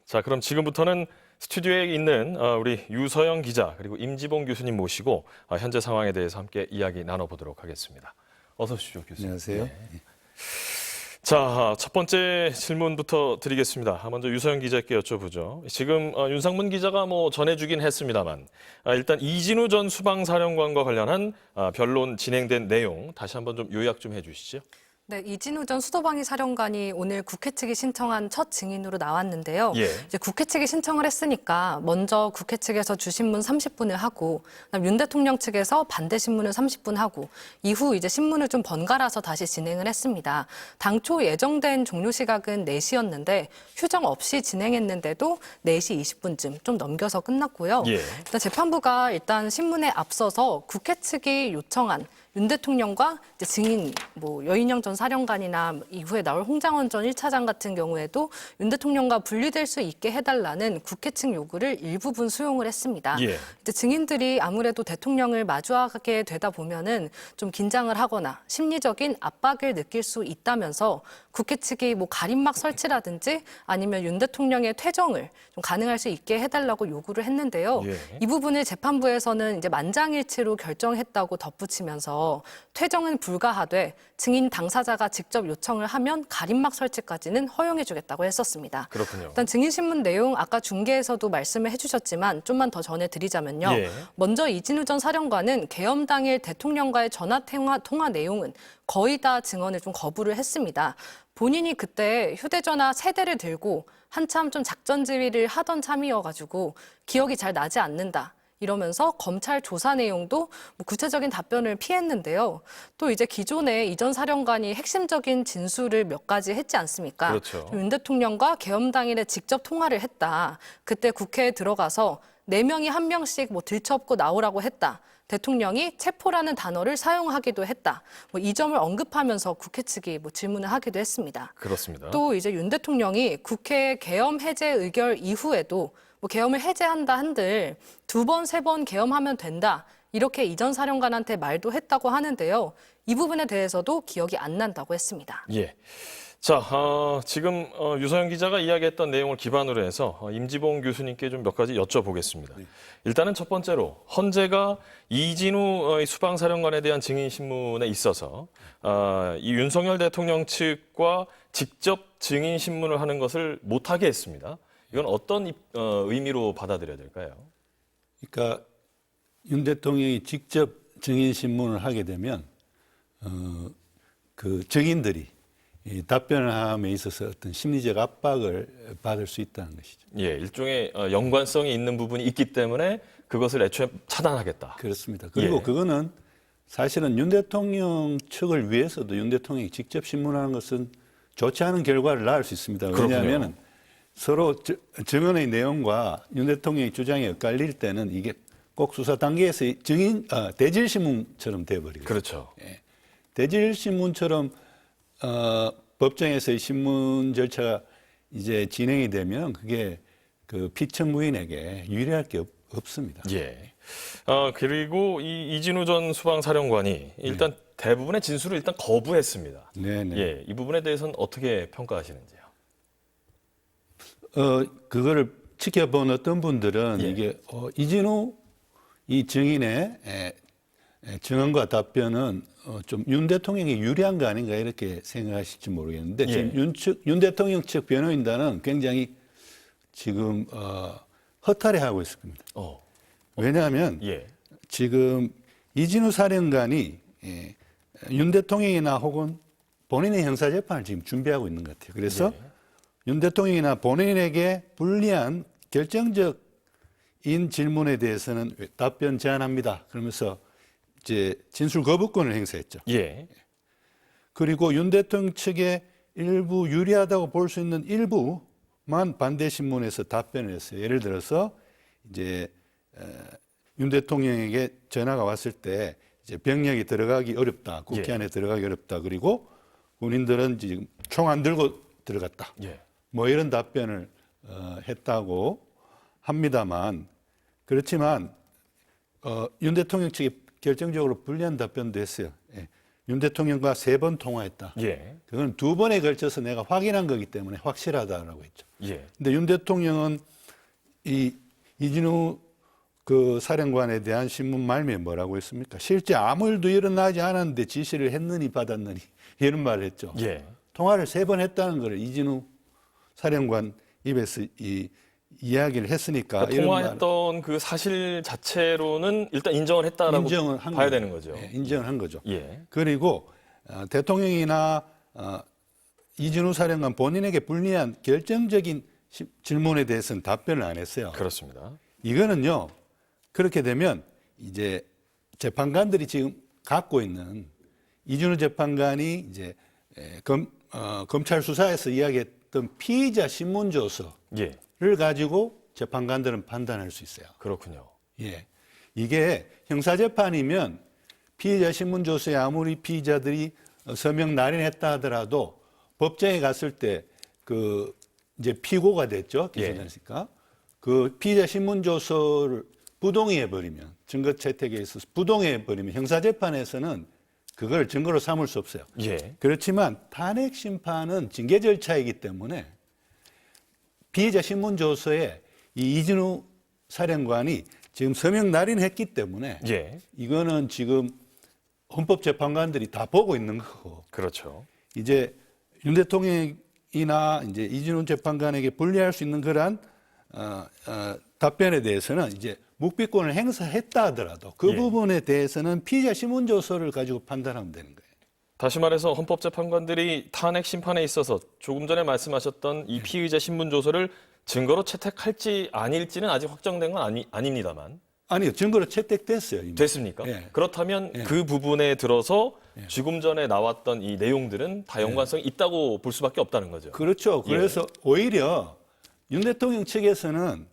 자, 그럼 지금부터는 스튜디오에 있는 우리 유서영 기자 그리고 임지봉 교수님 모시고 현재 상황에 대해서 함께 이야기 나눠보도록 하겠습니다. 어서 오십시오, 교수님. 안녕하세요. 네. 자, 첫 번째 질문부터 드리겠습니다. 먼저 유서영 기자께 여쭤보죠. 지금 윤상문 기자가 전해주긴 했습니다만 일단 이진우 전 수방사령관과 관련한 변론 진행된 내용 다시 한번 좀 요약 좀 해주시죠. 네, 이진우 전 수도방위 사령관이 오늘 국회 측이 신청한 첫 증인으로 나왔는데요. 예. 이제 국회 측이 신청을 했으니까 먼저 국회 측에서 주신문 30분을 하고, 그다음 윤 대통령 측에서 반대 신문을 30분 하고, 이후 이제 신문을 좀 번갈아서 다시 진행을 했습니다. 당초 예정된 종료 시각은 4시였는데 휴정 없이 진행했는데도 4시 20분쯤 좀 넘겨서 끝났고요. 예. 일단 재판부가 일단 신문에 앞서서 국회 측이 요청한 윤 대통령과 이제 증인 여인영 전 사령관이나 이후에 나올 홍장원 전 1차장 같은 경우에도 윤 대통령과 분리될 수 있게 해달라는 국회 측 요구를 일부분 수용을 했습니다. 예. 이제 증인들이 아무래도 대통령을 마주하게 되다 보면은 좀 긴장을 하거나 심리적인 압박을 느낄 수 있다면서 국회 측이 가림막 설치라든지 아니면 윤 대통령의 퇴정을 좀 가능할 수 있게 해달라고 요구를 했는데요. 예. 이 부분을 재판부에서는 이제 만장일치로 결정했다고 덧붙이면서 퇴정은 불가하되 증인 당사자가 직접 요청을 하면 가림막 설치까지는 허용해주겠다고 했었습니다. 그렇군요. 일단 증인신문 내용 아까 중계에서도 말씀을 해주셨지만 좀만 더 전해드리자면요. 예. 먼저 이진우 전 사령관은 계엄 당일 대통령과의 전화 통화 내용은 거의 다 증언을 좀 거부를 했습니다. 본인이 그때 휴대전화 3대를 들고 한참 좀 작전 지휘를 하던 참이어가지고 기억이 잘 나지 않는다. 이러면서 검찰 조사 내용도 구체적인 답변을 피했는데요. 또 이제 기존에 이 전 사령관이 핵심적인 진술을 몇 가지 했지 않습니까? 그렇죠. 윤 대통령과 계엄 당일에 직접 통화를 했다. 그때 국회에 들어가서 4명이 1명씩 들쳐업고 나오라고 했다. 대통령이 체포라는 단어를 사용하기도 했다. 이 점을 언급하면서 국회 측이 질문을 하기도 했습니다. 그렇습니다. 또 이제 윤 대통령이 국회 계엄 해제 의결 이후에도 계엄을 해제한다 한들 2번, 3번 계엄하면 된다. 이렇게 이 전 사령관한테 말도 했다고 하는데요. 이 부분에 대해서도 기억이 안 난다고 했습니다. 예. 자, 지금 유서영 기자가 이야기했던 내용을 기반으로 해서 임지봉 교수님께 좀 몇 가지 여쭤보겠습니다. 네. 일단은 첫 번째로 헌재가 이진우 수방사령관에 대한 증인 신문에 있어서 이 윤석열 대통령 측과 직접 증인 신문을 하는 것을 못하게 했습니다. 이건 어떤 의미로 받아들여야 될까요? 그러니까 윤 대통령이 직접 증인 신문을 하게 되면 그 증인들이 이 답변을 함에 있어서 어떤 심리적 압박을 받을 수 있다는 것이죠. 예, 일종의 연관성이 있는 부분이 있기 때문에 그것을 애초에 차단하겠다. 그렇습니다. 그리고 예. 그거는 사실은 윤 대통령 측을 위해서도 윤 대통령이 직접 신문하는 것은 좋지 않은 결과를 낳을 수 있습니다. 왜냐하면 서로 증언의 내용과 윤 대통령의 주장이 엇갈릴 때는 이게 꼭 수사 단계에서 대질 신문처럼 돼버리거든요. 그렇죠. 예. 대질 신문처럼 법정에서의 신문 절차가 이제 진행이 되면 그게 그 피청구인에게 유리할 게 없습니다. 예. 그리고 이 이진우 전 수방사령관이 일단 대부분의 진술을 일단 거부했습니다. 네네. 예, 이 부분에 대해서는 어떻게 평가하시는지요? 그거를 지켜본 어떤 분들은 예. 이게 이진우 이 증인의 증언과 답변은 좀 윤 대통령이 유리한 거 아닌가 이렇게 생각하실지 모르겠는데 예. 지금 윤 대통령 측 변호인단은 굉장히 지금 허탈해하고 있을 겁니다. 왜냐하면 예. 지금 이진우 사령관이 윤 대통령이나 혹은 본인의 형사재판을 지금 준비하고 있는 것 같아요. 그래서 윤 대통령이나 본인에게 불리한 결정적인 질문에 대해서는 답변 제한합니다. 그러면서 이제 진술 거부권을 행사했죠. 예. 그리고 윤 대통령 측에 일부 유리하다고 볼 수 있는 일부만 반대 신문에서 답변을 했어요. 예를 들어서 이제 윤 대통령에게 전화가 왔을 때 이제 병력이 들어가기 어렵다. 국회 안에 들어가기 어렵다. 그리고 군인들은 지금 총 안 들고 들어갔다. 예. 이런 답변을 했다고 합니다만 그렇지만 윤 대통령 측이 결정적으로 불리한 답변도 했어요. 예. 윤 대통령과 3번 통화했다. 예. 그건 2번에 걸쳐서 내가 확인한 거기 때문에 확실하다라고 했죠. 예. 근데 윤 대통령은 이 이진우 그 사령관에 대한 신문 말미에 뭐라고 했습니까? 실제 아무 일도 일어나지 않았는데 지시를 했느니 받았느니 이런 말을 했죠. 예. 통화를 3번 했다는 걸 이진우 사령관 입에서 이야기를 했으니까 그러니까 통화했던 그 사실 자체로는 일단 인정을 했다라고 인정을 한 봐야 거죠. 되는 거죠. 네, 인정을 한 거죠. 예. 그리고 대통령이나 이진우 사령관 본인에게 불리한 결정적인 질문에 대해서는 답변을 안 했어요. 그렇습니다. 이거는요, 그렇게 되면 이제 재판관들이 지금 갖고 있는 이준우 재판관이 이제 검찰 수사에서 이야기했던 피의자 신문조서를 예. 가지고 재판관들은 판단할 수 있어요. 그렇군요. 예. 이게 형사재판이면 피의자 신문조서에 아무리 피의자들이 서명 날인했다 하더라도 법정에 갔을 때 그 이제 피고가 됐죠. 기소됐으니까. 그 피의자 신문조서를 부동의해버리면 증거 채택에 있어서 부동의해버리면 형사재판에서는 그걸 증거로 삼을 수 없어요. 예. 그렇지만 탄핵 심판은 징계 절차이기 때문에 피의자 신문조서에 이 이진우 사령관이 지금 서명 날인했기 때문에 예. 이거는 지금 헌법재판관들이 다 보고 있는 거고 그렇죠. 이제 윤 대통령이나 이제 이진우 재판관에게 불리할 수 있는 그러한 답변에 대해서는 이제 묵비권을 행사했다 하더라도 그 예. 부분에 대해서는 피의자 신문조서를 가지고 판단하면 되는 거예요. 다시 말해서 헌법재판관들이 탄핵 심판에 있어서 조금 전에 말씀하셨던 이 피의자 신문조서를 증거로 채택할지 아닐지는 아직 확정된 건 아닙니다만 아니요, 증거로 채택됐어요. 이미. 됐습니까? 예. 그렇다면 예. 그 부분에 들어서 지금 전에 나왔던 이 내용들은 다 연관성이 있다고 볼 수밖에 없다는 거죠. 그렇죠. 예. 그래서 오히려 윤 대통령 측에서는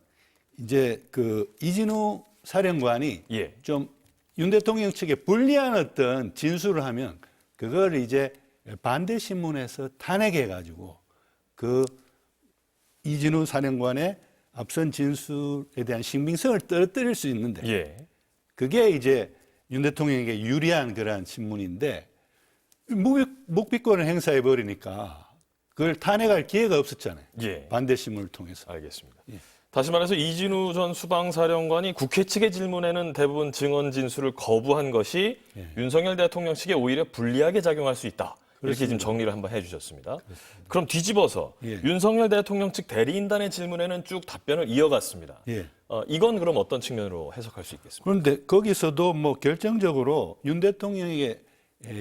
이제 그 이진우 사령관이 예. 좀 윤 대통령 측에 불리한 어떤 진술을 하면 그걸 이제 반대 신문에서 탄핵해 가지고 그 이진우 사령관의 앞선 진술에 대한 신빙성을 떨어뜨릴 수 있는데 예. 그게 이제 윤 대통령에게 유리한 그러한 신문인데 묵비권을 행사해 버리니까 그걸 탄핵할 기회가 없었잖아요. 예. 반대 신문을 통해서. 알겠습니다. 다시 말해서 이진우 전 수방사령관이 국회 측의 질문에는 대부분 증언 진술을 거부한 것이 윤석열 대통령 측에 오히려 불리하게 작용할 수 있다. 이렇게 지금 정리를 한번 해주셨습니다. 그럼 뒤집어서 예. 윤석열 대통령 측 대리인단의 질문에는 쭉 답변을 이어갔습니다. 예. 이건 그럼 어떤 측면으로 해석할 수 있겠습니까? 그런데 거기서도 뭐 결정적으로 윤 대통령에게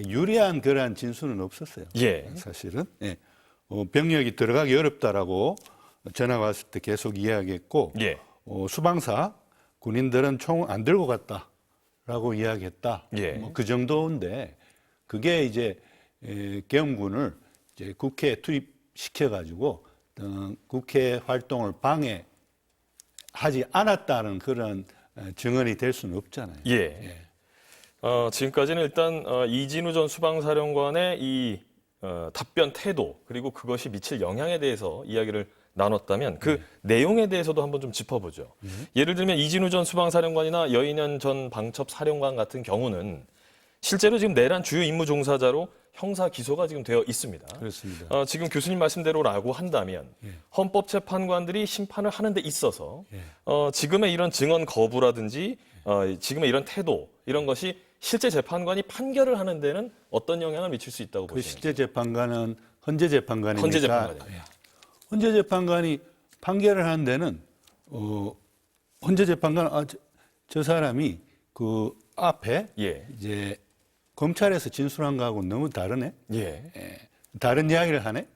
유리한 그러한 진술은 없었어요. 예. 사실은. 예. 병력이 들어가기 어렵다라고 전화가 왔을 때 계속 이야기했고 예. 수방사 군인들은 총 안 들고 갔다라고 이야기했다. 예. 뭐 그 정도인데 그게 이제 계엄군을 이제 국회에 투입시켜 가지고 국회 활동을 방해하지 않았다는 그런 증언이 될 수는 없잖아요. 예. 지금까지는 일단 이진우 전 수방사령관의 이 답변 태도 그리고 그것이 미칠 영향에 대해서 이야기를 나눴다면 그 내용에 대해서도 한번 좀 짚어보죠. 예를 들면 이진우 전 수방사령관이나 여인현 전 방첩사령관 같은 경우는 실제로 지금 내란 주요 임무 종사자로 형사 기소가 지금 되어 있습니다. 그렇습니다. 지금 교수님 말씀대로라고 한다면 헌법재판관들이 심판을 하는 데 있어서 지금의 이런 증언 거부라든지 지금의 이런 태도 이런 것이 실제 재판관이 판결을 하는 데는 어떤 영향을 미칠 수 있다고 그 보시나요? 실제 재판관은 헌재 재판관이니까 헌재 재판관이요. 헌재 재판관이 판결을 하는 데는 헌재 재판관 저 사람이 그 앞에 예. 이제 검찰에서 진술한 거하고 너무 다르네. 예. 다른 이야기를 하네.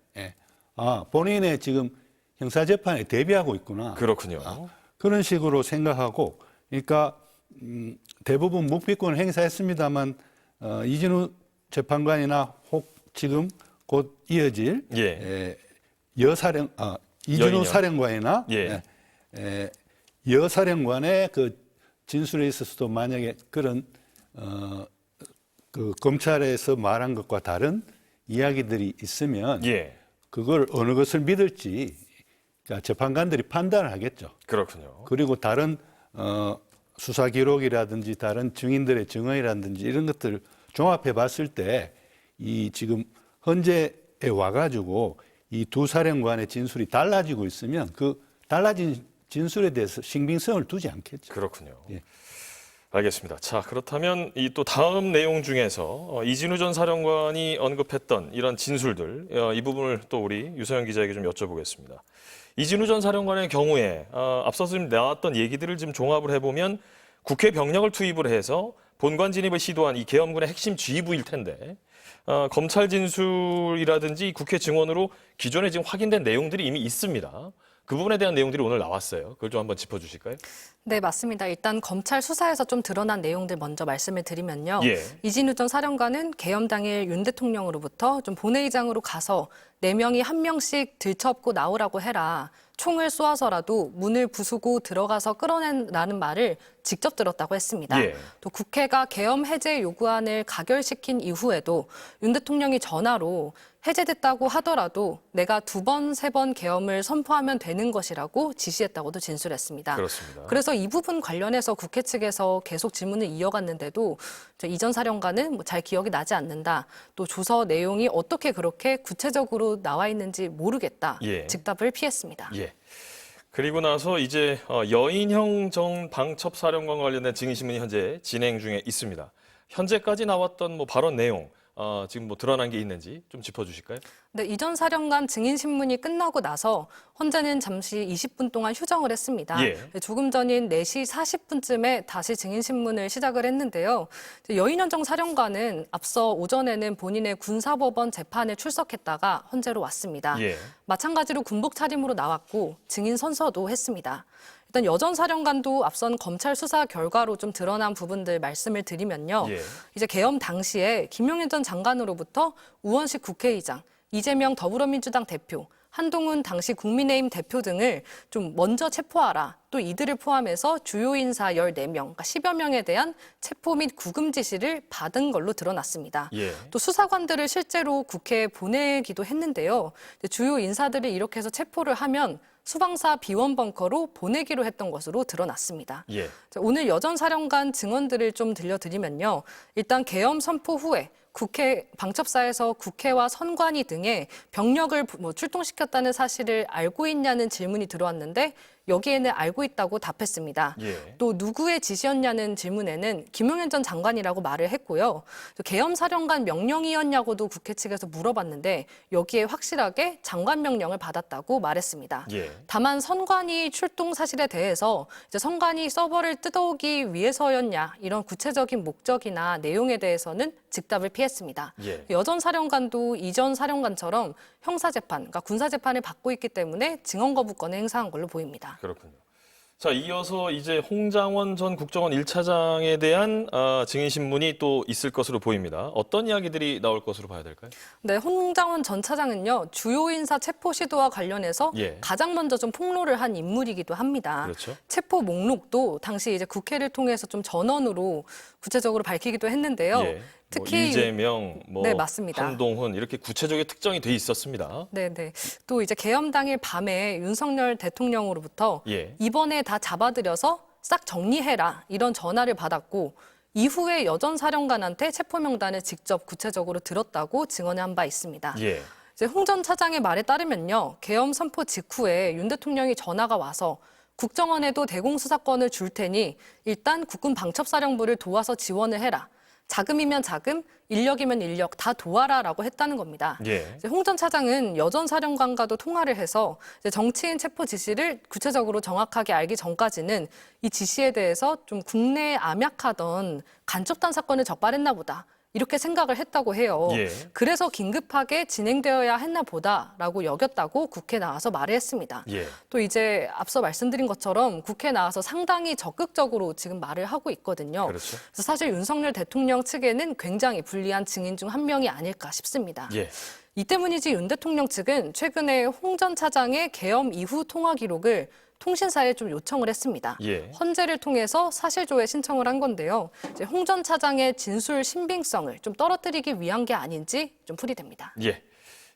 본인의 지금 형사 재판에 대비하고 있구나. 그렇군요. 그런 식으로 생각하고, 그러니까 대부분 묵비권을 행사했습니다만 이진우 재판관이나 혹 지금 곧 이어질 이진우 여인형. 사령관이나 예. 여사령관의 그 진술에 있어서도 만약에 그런 그 검찰에서 말한 것과 다른 이야기들이 있으면 그걸 어느 것을 믿을지 그러니까 재판관들이 판단을 하겠죠. 그렇군요. 그리고 다른 수사 기록이라든지 다른 증인들의 증언이라든지 이런 것들을 종합해 봤을 때 이 지금 헌재에 와가지고 이 두 사령관의 진술이 달라지고 있으면 그 달라진 진술에 대해서 신빙성을 두지 않겠죠. 그렇군요. 예. 알겠습니다. 자, 그렇다면 이 또 다음 내용 중에서 이진우 전 사령관이 언급했던 이런 진술들, 이 부분을 또 우리 유서영 기자에게 좀 여쭤보겠습니다. 이진우 전 사령관의 경우에 앞서서 지금 나왔던 얘기들을 지금 종합을 해보면 국회 병력을 투입을 해서 본관 진입을 시도한 이 계엄군의 핵심 지휘부일 텐데 검찰 진술이라든지 국회 증언으로 기존에 지금 확인된 내용들이 이미 있습니다. 그 부분에 대한 내용들이 오늘 나왔어요. 그걸 좀 한번 짚어주실까요? 네, 맞습니다. 일단 검찰 수사에서 좀 드러난 내용들 먼저 말씀을 드리면요. 예. 이진우 전 사령관은 계엄 당일 윤 대통령으로부터 좀 본회의장으로 가서 4명이 1명씩 들쳐업고 나오라고 해라. 총을 쏘아서라도 문을 부수고 들어가서 끌어내라는 말을 직접 들었다고 했습니다. 예. 또 국회가 계엄 해제 요구안을 가결시킨 이후에도 윤 대통령이 전화로 해제됐다고 하더라도 내가 2번, 3번 계엄을 선포하면 되는 것이라고 지시했다고도 진술했습니다. 그렇습니다. 그래서 이 부분 관련해서 국회 측에서 계속 질문을 이어갔는데도 이 전 사령관은 뭐 잘 기억이 나지 않는다. 또 조서 내용이 어떻게 그렇게 구체적으로 나와 있는지 모르겠다. 예. 즉답을 피했습니다. 예. 그리고 나서 이제 여인형 전 방첩사령관 관련된 증인신문이 현재 진행 중에 있습니다. 현재까지 나왔던 뭐 발언 내용, 지금 뭐 드러난 게 있는지 좀 짚어주실까요? 네, 이 전 사령관 증인 신문이 끝나고 나서 헌재는 잠시 20분 동안 휴정을 했습니다. 예. 조금 전인 4시 40분쯤에 다시 증인 신문을 시작을 했는데요. 여인현정 사령관은 앞서 오전에는 본인의 군사법원 재판에 출석했다가 헌재로 왔습니다. 예. 마찬가지로 군복 차림으로 나왔고 증인 선서도 했습니다. 일단 여전 사령관도 앞선 검찰 수사 결과로 좀 드러난 부분들 말씀을 드리면요. 예. 이제 계엄 당시에 김용현 전 장관으로부터 우원식 국회의장, 이재명 더불어민주당 대표, 한동훈 당시 국민의힘 대표 등을 좀 먼저 체포하라. 또 이들을 포함해서 주요 인사 14명, 그러니까 10여 명에 대한 체포 및 구금 지시를 받은 걸로 드러났습니다. 예. 또 수사관들을 실제로 국회에 보내기도 했는데요. 주요 인사들을 이렇게 해서 체포를 하면 수방사 비원 벙커로 보내기로 했던 것으로 드러났습니다. 예. 오늘 여전 사령관 증언들을 좀 들려드리면요. 일단 계엄 선포 후에 국회 방첩사에서 국회와 선관위 등의 병력을 출동시켰다는 사실을 알고 있냐는 질문이 들어왔는데 여기에는 알고 있다고 답했습니다. 예. 또 누구의 지시였냐는 질문에는 김용현 전 장관이라고 말을 했고요. 또 계엄 사령관 명령이었냐고도 국회 측에서 물어봤는데 여기에 확실하게 장관 명령을 받았다고 말했습니다. 예. 다만 선관위 출동 사실에 대해서 이제 선관위 서버를 뜯어오기 위해서였냐 이런 구체적인 목적이나 내용에 대해서는 즉답을 피했습니다. 예. 여전 사령관도 이전 사령관처럼 형사재판, 그러니까 군사재판을 받고 있기 때문에 증언 거부권을 행사한 걸로 보입니다. 그렇군요. 자, 이어서 이제 홍장원 전 국정원 1차장에 대한 증인신문이 또 있을 것으로 보입니다. 어떤 이야기들이 나올 것으로 봐야 될까요? 네, 홍장원 전 차장은요, 주요 인사 체포 시도와 관련해서 예. 가장 먼저 좀 폭로를 한 인물이기도 합니다. 그렇죠. 체포 목록도 당시 이제 국회를 통해서 좀 전원으로 구체적으로 밝히기도 했는데요. 예. 특히 뭐 이재명, 뭐 네, 맞습니다. 한동훈 이렇게 구체적인 특정이 돼 있었습니다. 네. 또 이제 계엄 당일 밤에 윤석열 대통령으로부터 예. 이번에 다 잡아들여서 싹 정리해라 이런 전화를 받았고 이후에 여전 사령관한테 체포 명단을 직접 구체적으로 들었다고 증언한 바 있습니다. 예. 이제 홍 전 차장의 말에 따르면요, 계엄 선포 직후에 윤 대통령이 전화가 와서 국정원에도 대공수사권을 줄 테니 일단 국군 방첩사령부를 도와서 지원을 해라. 자금이면 자금, 인력이면 인력 다 도와라라고 했다는 겁니다. 예. 홍 전 차장은 여전 사령관과도 통화를 해서 이제 정치인 체포 지시를 구체적으로 정확하게 알기 전까지는 이 지시에 대해서 좀 국내에 암약하던 간첩단 사건을 적발했나 보다. 이렇게 생각을 했다고 해요. 예. 그래서 긴급하게 진행되어야 했나 보다라고 여겼다고 국회에 나와서 말을 했습니다. 예. 또 이제 앞서 말씀드린 것처럼 국회에 나와서 상당히 적극적으로 지금 말을 하고 있거든요. 그렇죠. 그래서 사실 윤석열 대통령 측에는 굉장히 불리한 증인 중 한 명이 아닐까 싶습니다. 예. 이 때문이지 윤 대통령 측은 최근에 홍 전 차장의 계엄 이후 통화 기록을 통신사에 좀 요청을 했습니다. 예. 헌재를 통해서 사실조회 신청을 한 건데요. 홍 전 차장의 진술 신빙성을 좀 떨어뜨리기 위한 게 아닌지 좀 풀이됩니다. 예.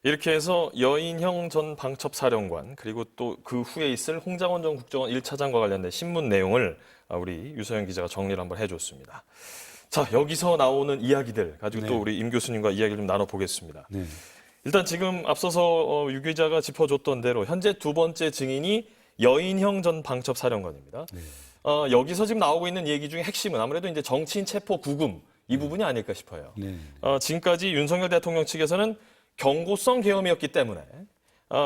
이렇게 해서 여인형 전 방첩사령관 그리고 또 그 후에 있을 홍장원 전 국정원 1차장과 관련된 신문 내용을 우리 유서영 기자가 정리를 한번 해줬습니다. 자, 여기서 나오는 이야기들 가지고 네. 또 우리 임 교수님과 이야기를 좀 나눠보겠습니다. 네. 일단 지금 앞서서 유 기자가 짚어줬던 대로 현재 두 번째 증인이 여인형 전 방첩사령관입니다. 네. 여기서 지금 나오고 있는 얘기 중에 핵심은 아무래도 이제 정치인 체포 구금 이 부분이 아닐까 싶어요. 네. 지금까지 윤석열 대통령 측에서는 경고성 계엄이었기 때문에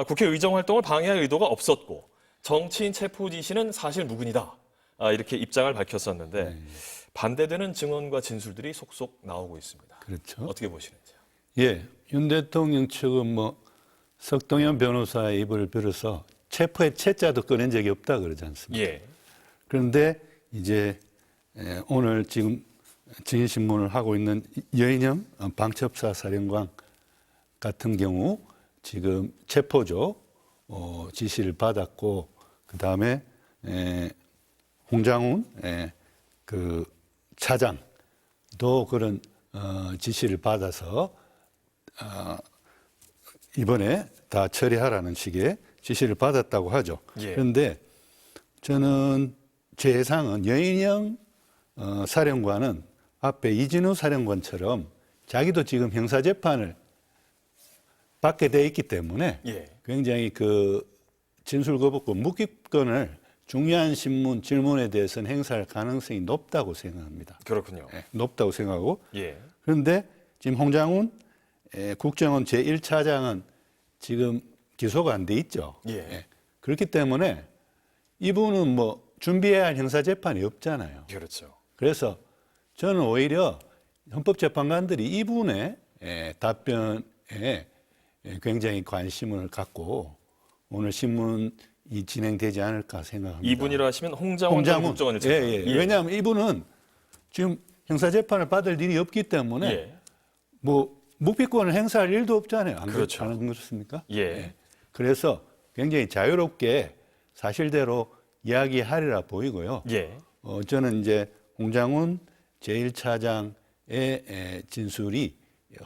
국회 의정 활동을 방해할 의도가 없었고 정치인 체포 지시는 사실 무근이다. 이렇게 입장을 밝혔었는데 네. 반대되는 증언과 진술들이 속속 나오고 있습니다. 그렇죠. 어떻게 보시는지요? 예, 윤 대통령 측은 뭐 석동현 변호사의 입을 빌어서 체포의 채자도 꺼낸 적이 없다 그러지 않습니까? 예. 그런데 이제 오늘 지금 증인신문을 하고 있는 여인형 방첩사 사령관 같은 경우 지금 체포조 지시를 받았고 그 다음에 홍장훈 그 차장도 그런 지시를 받아서 이번에 다 처리하라는 식의 지시를 받았다고 하죠. 예. 그런데 저는 제 예상은 여인형 사령관은 앞에 이진우 사령관처럼 자기도 지금 형사재판을 받게 돼 있기 때문에 예. 굉장히 그 진술 거부권, 묵기권을 중요한 신문 질문에 대해서는 행사할 가능성이 높다고 생각합니다. 그렇군요. 네, 높다고 생각하고 예. 그런데 지금 홍장훈 국정원 제1차장은 지금 기소가 안 돼 있죠. 예. 그렇기 때문에 이분은 뭐 준비해야 할 형사재판이 없잖아요. 그렇죠. 그래서 저는 오히려 헌법재판관들이 이분의 답변에 굉장히 관심을 갖고 오늘 신문이 진행되지 않을까 생각합니다. 이분이라 하시면 홍장훈 전 국정원 1차장. 예. 왜냐하면 이분은 지금 형사재판을 받을 일이 없기 때문에 예. 뭐 묵비권을 행사할 일도 없잖아요. 안 그렇죠. 안 그렇습니까? 예. 그래서 굉장히 자유롭게 사실대로 이야기하리라 보이고요. 예. 저는 이제 홍장훈 제1차장의 진술이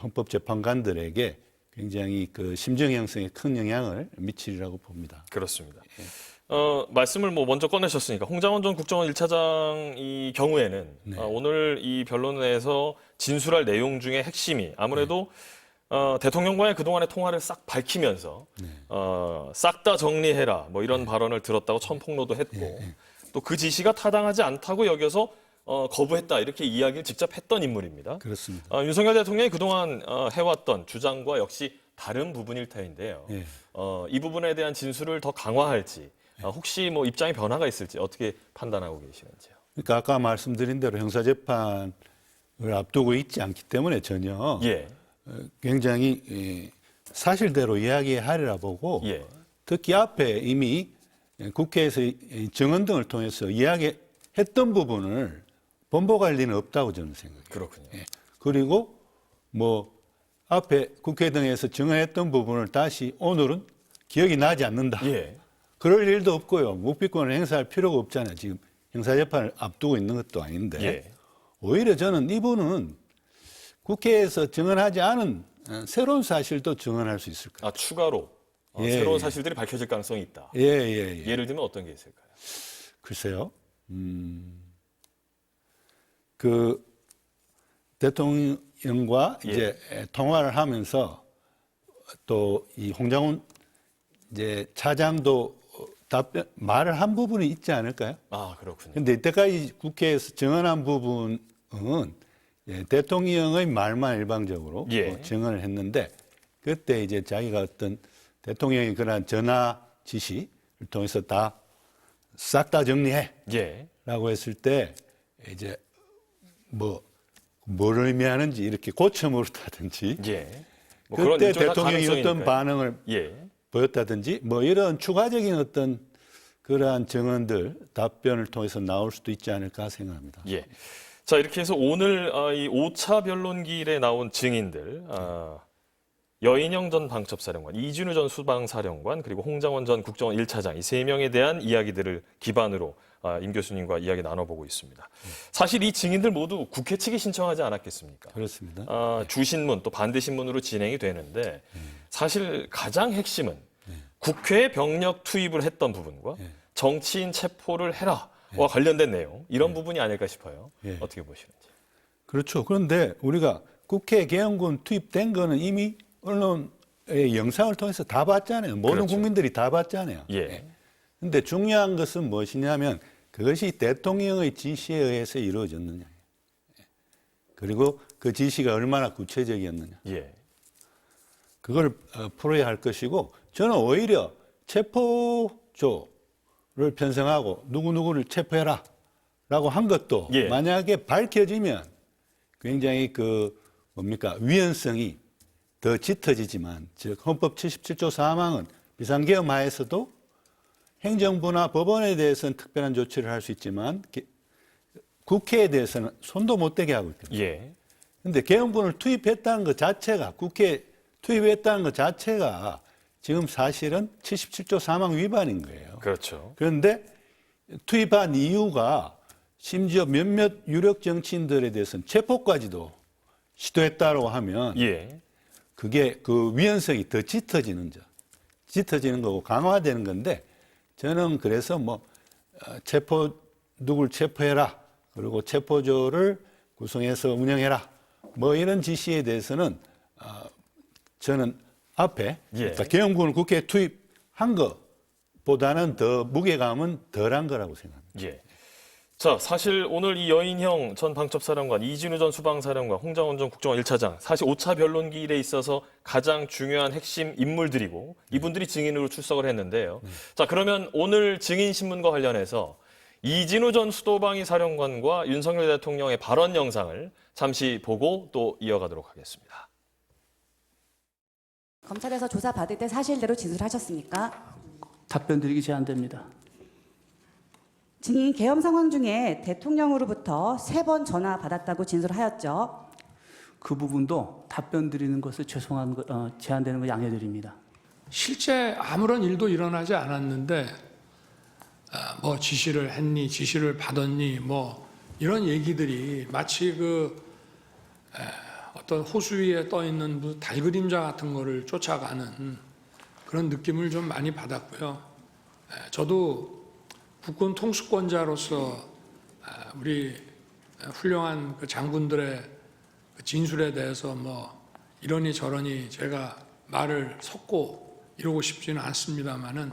헌법재판관들에게 굉장히 그 심정 형성에 큰 영향을 미치리라고 봅니다. 그렇습니다. 말씀을 뭐 먼저 꺼내셨으니까 홍장훈 전 국정원 1차장 이 경우에는 오늘 이 변론에서 진술할 내용 중에 핵심이 아무래도 대통령과의 그동안의 통화를 싹 밝히면서 싹 다 정리해라 뭐 이런 발언을 들었다고 천폭로도 했고 또 그 지시가 타당하지 않다고 여겨서 거부했다 이렇게 이야기를 직접 했던 인물입니다. 그렇습니다. 윤석열 대통령이 그동안 해왔던 주장과 역시 다른 부분일 터인데요. 예. 이 부분에 대한 진술을 더 강화할지 혹시 뭐 입장의 변화가 있을지 어떻게 판단하고 계시는지요? 그러니까 아까 말씀드린 대로 형사재판을 앞두고 있지 않기 때문에 전혀 예, 굉장히 사실대로 이야기하리라 보고 예, 특히 앞에 이미 국회에서 증언 등을 통해서 이야기했던 부분을 번복할 리는 없다고 저는 생각해요. 그렇군요. 예. 그리고 뭐 앞에 국회 등에서 증언했던 부분을 다시 오늘은 기억이 나지 않는다. 예, 그럴 일도 없고요. 묵비권을 행사할 필요가 없잖아요. 지금 형사재판을 앞두고 있는 것도 아닌데 예, 오히려 저는 이분은 국회에서 증언하지 않은 새로운 사실도 증언할 수 있을 거예요. 추가로 예, 새로운 예. 사실들이 밝혀질 가능성이 있다. 예. 예를 들면 어떤 게 있을까요? 글쎄요. 그 대통령과 이제 통화를 하면서 또 이 홍장훈 이제 차장도 말을 한 부분이 있지 않을까요? 그렇군요. 근데 이때까지 국회에서 증언한 부분은 대통령의 말만 일방적으로 증언을 했는데 그때 이제 자기가 어떤 대통령이 그러한 전화 지시를 통해서 싹 다 정리해 예, 라고 했을 때 이제 뭘 의미하는지 이렇게 고쳐물었다든지 예. 뭐 그때 일종의 대통령이 어떤 가능성이니까요. 반응을 예, 보였다든지 뭐 이런 추가적인 어떤 그러한 증언들 답변을 통해서 나올 수도 있지 않을까 생각합니다. 예. 자, 이렇게 해서 오늘 이 5차 변론기일에 나온 증인들, 여인형 전 방첩사령관, 이진우 전 수방사령관, 그리고 홍장원 전 국정원 1차장 이 세 명에 대한 이야기들을 기반으로 임 교수님과 이야기 나눠보고 있습니다. 사실 이 증인들 모두 국회 측이 신청하지 않았겠습니까? 그렇습니다. 주신문 또 반대신문으로 진행이 되는데 사실 가장 핵심은 국회에 병력 투입을 했던 부분과 정치인 체포를 해라와 관련된 내용 이런 부분이 아닐까 싶어요. 예. 어떻게 보시는지? 그렇죠. 그런데 우리가 국회 계엄군 투입된 거는 이미 언론의 영상을 통해서 다 봤잖아요. 모든 그렇죠. 국민들이 다 봤잖아요. 예. 근데 중요한 것은 무엇이냐면 그것이 대통령의 지시에 의해서 이루어졌느냐. 그리고 그 지시가 얼마나 구체적이었느냐. 예. 그걸 풀어야 할 것이고 저는 오히려 체포조를 편성하고 누구누구를 체포해라 라고 한 것도 예. 만약에 밝혀지면 굉장히 위헌성이 더 짙어지지만 즉 헌법 77조 4항은 비상계엄 하에서도 행정부나 법원에 대해서는 특별한 조치를 할 수 있지만 국회에 대해서는 손도 못 대게 하고 있거든요. 예. 그런데 계엄군을 투입했다는 것 자체가 국회에 투입했다는 것 자체가 지금 사실은 77조 4항 위반인 거예요. 그렇죠. 그런데 투입한 이유가 심지어 몇몇 유력 정치인들에 대해서는 체포까지도 시도했다고 하면 예. 그게 그 위헌성이 더 짙어지는 거고 강화되는 건데 저는 그래서 누굴 체포해라 그리고 체포조를 구성해서 운영해라 이런 지시에 대해서는 저는 앞에 그러니까 계엄군을 국회에 투입한 것보다는 더 무게감은 덜한 거라고 생각합니다. 예. 자, 사실 오늘 이 여인형 전 방첩사령관, 이진우 전 수방사령관, 홍장원 전 국정원 1차장, 사실 5차 변론기일에 있어서 가장 중요한 핵심 인물들이고 이분들이 증인으로 출석을 했는데요. 자, 그러면 오늘 증인 신문과 관련해서 이진우 전 수도방위 사령관과 윤석열 대통령의 발언 영상을 잠시 보고 또 이어가도록 하겠습니다. 검찰에서 조사받을 때 사실대로 진술하셨습니까? 답변 드리기 제한됩니다. 증인 계엄 상황 중에 대통령으로부터 3번 전화 받았다고 진술하였죠. 그 부분도 답변 드리는 것을 제한되는 거 양해드립니다. 실제 아무런 일도 일어나지 않았는데 지시를 했니, 지시를 받았니, 이런 얘기들이 마치 어떤 호수 위에 떠 있는 무슨 달 그림자 같은 거를 쫓아가는 그런 느낌을 좀 많이 받았고요. 저도 국군 통수권자로서 우리 훌륭한 그 장군들의 그 진술에 대해서 이러니 저러니 제가 말을 섞고 이러고 싶지는 않습니다만은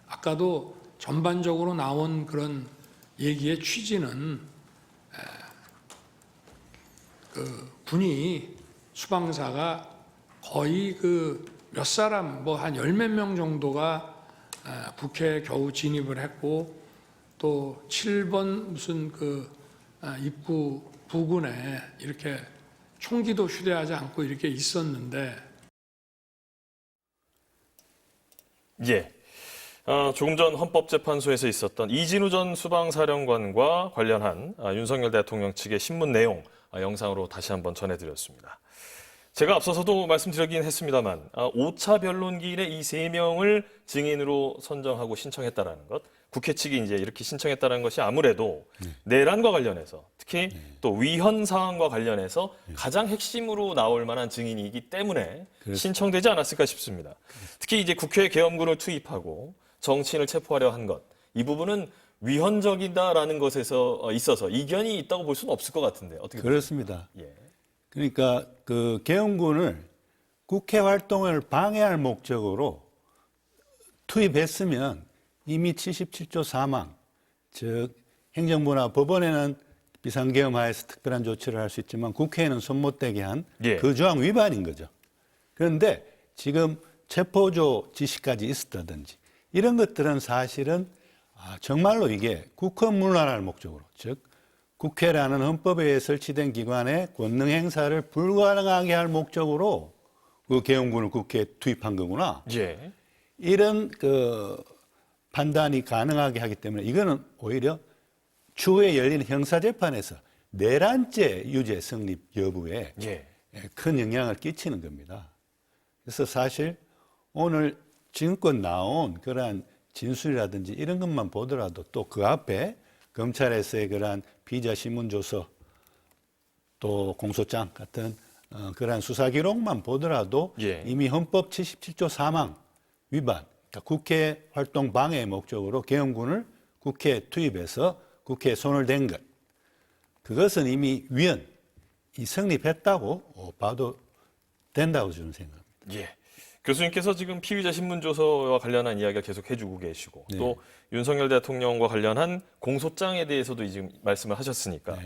아까도 전반적으로 나온 그런 얘기의 취지는 군이 수방사가 거의 몇 사람 한 10몇 명 정도가 국회에 겨우 진입을 했고 또 7번 무슨 입구 부근에 이렇게 총기도 휴대하지 않고 이렇게 있었는데 예. 조금 전 헌법재판소에서 있었던 이진우 전 수방사령관과 관련한 윤석열 대통령 측의 신문 내용 영상으로 다시 한번 전해드렸습니다. 제가 앞서서도 말씀드리긴 했습니다만 5차 변론기일에 이 3명을 증인으로 선정하고 신청했다라는 것, 국회 측이 이제 이렇게 신청했다는 것이 아무래도 내란과 관련해서 특히 또 위헌 사항과 관련해서 가장 핵심으로 나올 만한 증인이기 때문에 신청되지 않았을까 싶습니다. 특히 이제 국회 계엄군을 투입하고 정치인을 체포하려 한 것, 이 부분은 위헌적이다라는 것에서 있어서 이견이 있다고 볼 수는 없을 것 같은데 어떻게 보십니까? 그렇습니다. 예. 그러니까 계엄군을 국회 활동을 방해할 목적으로 투입했으면 이미 77조 4항, 즉 행정부나 법원에는 비상계엄 하에서 특별한 조치를 할 수 있지만 국회에는 손 못 대게 한 그 조항 위반인 거죠. 그런데 지금 체포조 지시까지 있었다든지 이런 것들은 사실은 정말로 이게 국헌 문란할 목적으로, 즉 국회라는 헌법에 의해 설치된 기관의 권능 행사를 불가능하게 할 목적으로 그 계엄군을 국회에 투입한 거구나. 예. 이런 판단이 가능하게 하기 때문에 이거는 오히려 추후에 열리는 형사재판에서 내란죄 유죄 성립 여부에 큰 영향을 끼치는 겁니다. 그래서 사실 오늘 지금껏 나온 그러한 진술이라든지 이런 것만 보더라도 또 그 앞에 검찰에서의 그러한 피의자 신문조서 또 공소장 같은 그러한 수사 기록만 보더라도 이미 헌법 77조 3항 위반, 그러니까 국회 활동 방해 목적으로 계엄군을 국회에 투입해서 국회에 손을 댄 것, 그것은 이미 위헌, 이 성립했다고 봐도 된다고 저는 생각합니다. 예. 교수님께서 지금 피의자 신문조서와 관련한 이야기를 계속 해주고 계시고 네. 또 윤석열 대통령과 관련한 공소장에 대해서도 지금 말씀을 하셨으니까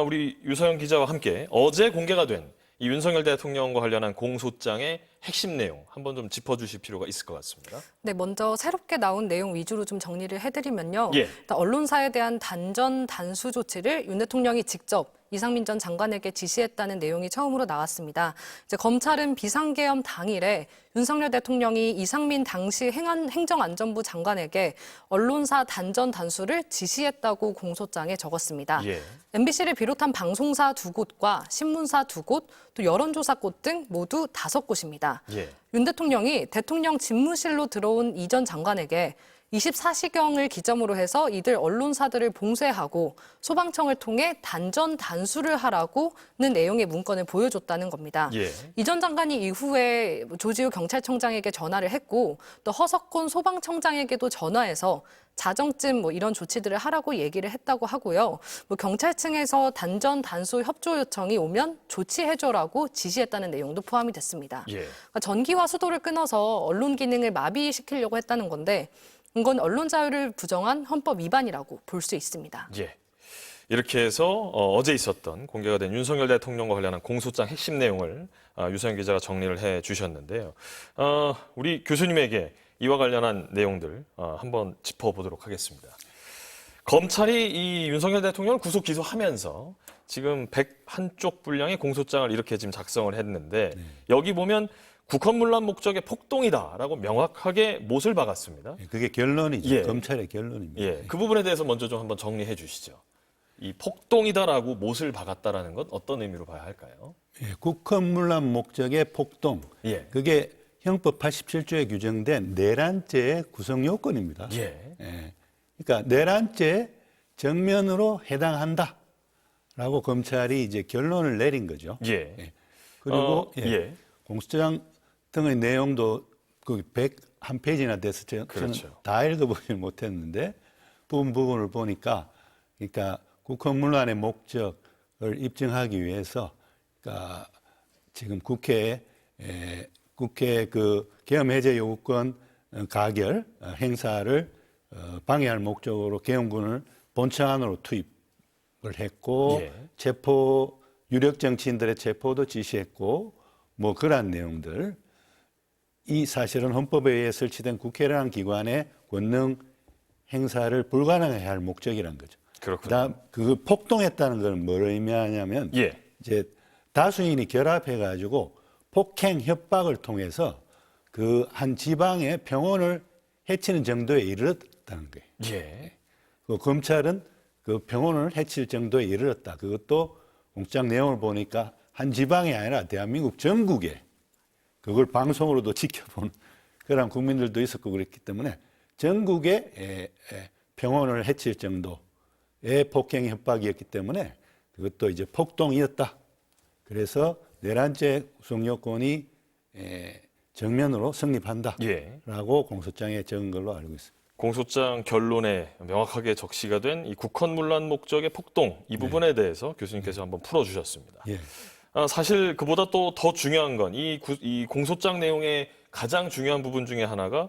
우리 유서영 기자와 함께 어제 공개가 된 이 윤석열 대통령과 관련한 공소장의 핵심 내용 한번 좀 짚어주실 필요가 있을 것 같습니다. 네, 먼저 새롭게 나온 내용 위주로 좀 정리를 해드리면요. 예. 일단 언론사에 대한 단전 단수 조치를 윤 대통령이 직접 이상민 전 장관에게 지시했다는 내용이 처음으로 나왔습니다. 이제 검찰은 비상계엄 당일에 윤석열 대통령이 이상민 당시 행정안전부 장관에게 언론사 단전 단수를 지시했다고 공소장에 적었습니다. 예. MBC를 비롯한 방송사 2곳과 신문사 2곳, 또 여론조사꽃 등 모두 5곳입니다. 예. 윤 대통령이 대통령 집무실로 들어온 이 전 장관에게 24시경을 기점으로 해서 이들 언론사들을 봉쇄하고 소방청을 통해 단전 단수를 하라고는 내용의 문건을 보여줬다는 겁니다. 예. 이 전 장관이 이후에 조지호 경찰청장에게 전화를 했고 또 허석곤 소방청장에게도 전화해서 자정쯤 이런 조치들을 하라고 얘기를 했다고 하고요. 경찰 측에서 단전 단수 협조 요청이 오면 조치해줘라고 지시했다는 내용도 포함이 됐습니다. 예. 그러니까 전기와 수도를 끊어서 언론 기능을 마비시키려고 했다는 건데 이건 언론 자유를 부정한 헌법 위반이라고 볼 수 있습니다. 예. 이렇게 해서 어제 있었던 공개가 된 윤석열 대통령과 관련한 공소장 핵심 내용을 유서영 기자가 정리를 해 주셨는데요. 우리 교수님에게 이와 관련한 내용들 한번 짚어보도록 하겠습니다. 검찰이 이 윤석열 대통령을 구속 기소하면서 지금 101쪽 분량의 공소장을 이렇게 지금 작성을 했는데 여기 보면 국헌문란 목적의 폭동이다라고 명확하게 못을 박았습니다. 그게 결론이죠. 예. 검찰의 결론입니다. 예, 그 부분에 대해서 먼저 좀 한번 정리해 주시죠. 이 폭동이다라고 못을 박았다라는 것 어떤 의미로 봐야 할까요? 예, 국헌문란 목적의 폭동. 예. 그게 형법 87조에 규정된 내란죄의 구성 요건입니다. 예. 예. 그러니까 내란죄 정면으로 해당한다라고 검찰이 이제 결론을 내린 거죠. 예. 예. 그리고 예. 공소장 등의 내용도 그 101페이지나 돼서 저는 그렇죠. 다 읽어보지는 못했는데 부분을 보니까 그러니까 국헌문란의 목적을 입증하기 위해서 그러니까 지금 국회 그 계엄 해제 요구권 가결 행사를 방해할 목적으로 계엄군을 본청 안으로 투입을 했고 예. 체포 유력 정치인들의 체포도 지시했고 그러한 내용들 이 사실은 헌법에 의해 설치된 국회라는 기관의 권능 행사를 불가능하게 할 목적이란 거죠. 그렇군요. 그다음 그 폭동했다는 건 뭘 의미하냐면 예. 이제 다수인이 결합해 가지고 폭행 협박을 통해서 그 한 지방의 평온을 해치는 정도에 이르렀다는 거예요. 예. 그 검찰은 그 평온을 해칠 정도에 이르렀다. 그것도 공소장 내용을 보니까 한 지방이 아니라 대한민국 전국에 그걸 방송으로도 지켜본 그런 국민들도 있었고 그랬기 때문에 전국에 평온을 해칠 정도의 폭행 협박이었기 때문에 그것도 이제 폭동이었다. 그래서 내란죄 구성 요건이 정면으로 성립한다라고 예. 공소장에 적은 걸로 알고 있습니다. 공소장 결론에 명확하게 적시가 된 이 국헌문란 목적의 폭동 이 부분에 대해서 교수님께서 한번 풀어주셨습니다. 예. 사실 그보다 또 더 중요한 건 이 공소장 내용의 가장 중요한 부분 중에 하나가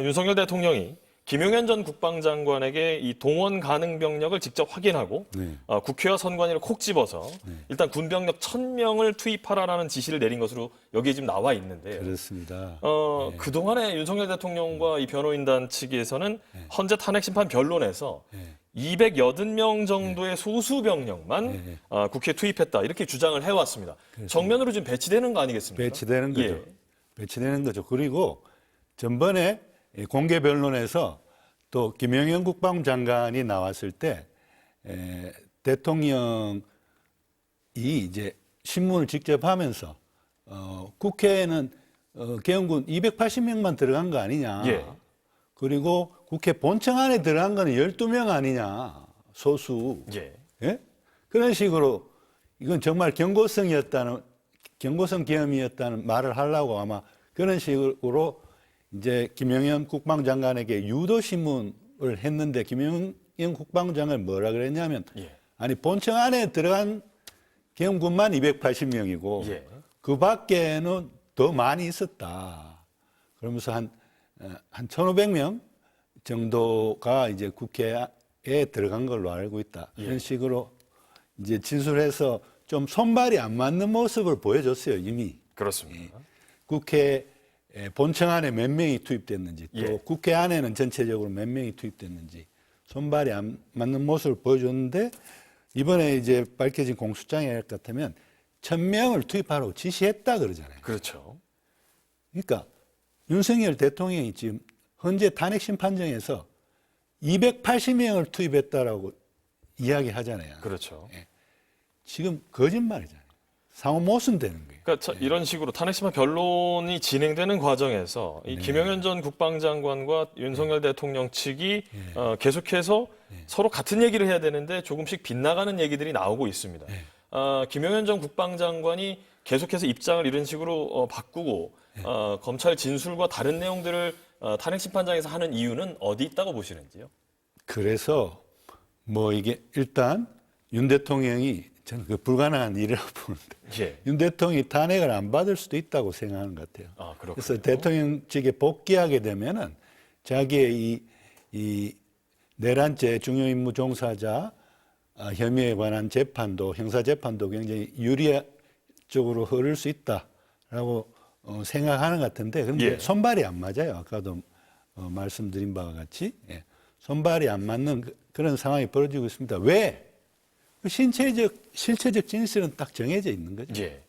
윤석열 대통령이 김용현 전 국방장관에게 이 동원 가능 병력을 직접 확인하고 네. 국회와 선관위를 콕 집어서 일단 군병력 1,000명을 투입하라라는 지시를 내린 것으로 여기에 지금 나와 있는데요. 그렇습니다. 그동안에 윤석열 대통령과 이 변호인단 측에서는 헌재 탄핵심판 변론에서 280명 정도의 소수 병력만 국회에 투입했다 이렇게 주장을 해왔습니다. 정면으로 지금 배치되는 거 아니겠습니까? 배치되는 거죠. 예. 배치되는 거죠. 그리고 전번에 공개 변론에서 또 김영현 국방장관이 나왔을 때 대통령이 이제 신문을 직접 하면서 국회에는 계엄군 280명만 들어간 거 아니냐. 예. 그리고 국회 본청 안에 들어간 거는 12명 아니냐. 소수. 예. 예? 그런 식으로 이건 정말 경고성 계엄이었다는 말을 하려고 아마 그런 식으로 이제 김영현 국방장관에게 유도 신문을 했는데 김영현 국방장관이 뭐라 그랬냐면 예. 아니 본청 안에 들어간 계엄군만 280명이고 예. 그 밖에는 더 많이 있었다. 그러면서 한 1,500명 정도가 이제 국회에 들어간 걸로 알고 있다. 예. 이런 식으로 이제 진술해서 좀 손발이 안 맞는 모습을 보여줬어요, 이미. 그렇습니다. 국회 본청 안에 몇 명이 투입됐는지 또 예. 국회 안에는 전체적으로 몇 명이 투입됐는지 손발이 안 맞는 모습을 보여줬는데 이번에 이제 밝혀진 공소장에 같으면 1,000명을 투입하라고 지시했다 그러잖아요. 그렇죠. 그러니까 윤석열 대통령이 지금 현재 탄핵 심판정에서 280명을 투입했다라고 이야기하잖아요. 그렇죠. 지금 거짓말이잖아요. 상호 모순되는 거예요. 그러니까 이런 식으로 탄핵 심판 변론이 진행되는 과정에서 이 김영현 전 국방장관과 윤석열 대통령 측이 계속해서 서로 같은 얘기를 해야 되는데 조금씩 빗나가는 얘기들이 나오고 있습니다. 김영현 전 국방장관이 계속해서 입장을 이런 식으로 바꾸고 검찰 진술과 다른 내용들을 탄핵 심판장에서 하는 이유는 어디 있다고 보시는지요? 그래서 뭐 이게 일단 윤 대통령이 저는 그 불가능한 일이라고 보는데 예. 윤 대통령이 탄핵을 안 받을 수도 있다고 생각하는 것 같아요. 아, 그렇군요. 그래서 대통령 측에 복귀하게 되면은 자기의 이 내란죄 중요임무 종사자 혐의에 관한 재판도 형사 재판도 굉장히 유리적으로 흐를 수 있다라고 생각하는 것 같은데 그런데 예. 손발이 안 맞아요. 아까도 말씀드린 바와 같이 손발이 안 맞는 그런 상황이 벌어지고 있습니다. 왜? 실체적 진실은 딱 정해져 있는 거죠. 예.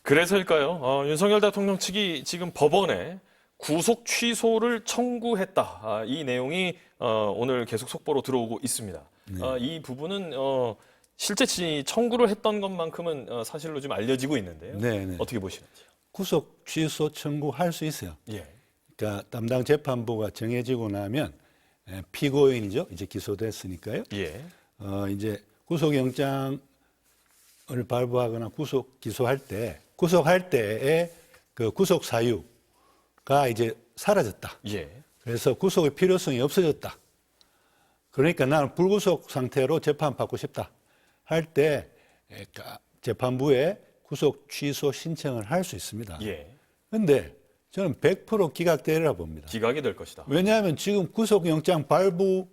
그래서일까요? 윤석열 대통령 측이 지금 법원에 구속 취소를 청구했다. 이 내용이 오늘 계속 속보로 들어오고 있습니다. 이 부분은 실제 청구를 했던 것만큼은 사실로 지금 알려지고 있는데요. 네네. 어떻게 보시는지요? 구속 취소 청구할 수 있어요. 예. 그러니까 담당 재판부가 정해지고 나면 피고인이죠. 이제 기소됐으니까요. 예. 이제 구속영장을 발부하거나 기소할 때의 그 구속 사유가 이제 사라졌다. 예. 그래서 구속의 필요성이 없어졌다. 그러니까 나는 불구속 상태로 재판받고 싶다. 할 때 재판부에 구속 취소 신청을 할 수 있습니다. 예. 그런데 저는 100% 기각되리라 봅니다. 기각이 될 것이다. 왜냐하면 지금 구속영장 발부한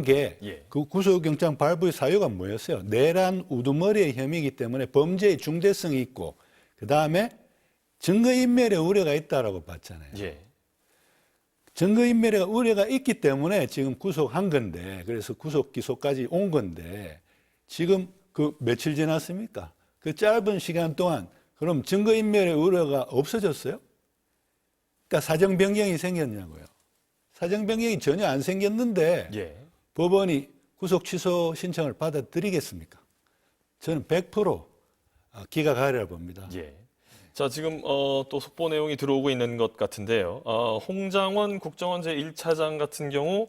게 예. 그 구속영장 발부의 사유가 뭐였어요? 내란 우두머리의 혐의이기 때문에 범죄의 중대성이 있고 그다음에 증거인멸의 우려가 있다라고 봤잖아요. 예. 증거인멸의 우려가 있기 때문에 지금 구속한 건데 그래서 구속 기소까지 온 건데 지금 그 며칠 지났습니까? 그 짧은 시간 동안 그럼 증거인멸의 우려가 없어졌어요? 그러니까 사정 변경이 생겼냐고요. 사정 변경이 전혀 안 생겼는데 예. 법원이 구속 취소 신청을 받아들이겠습니까? 저는 100% 기각하리라 봅니다. 예. 자, 지금 또 속보 내용이 들어오고 있는 것 같은데요. 홍장원 국정원 제1차장 같은 경우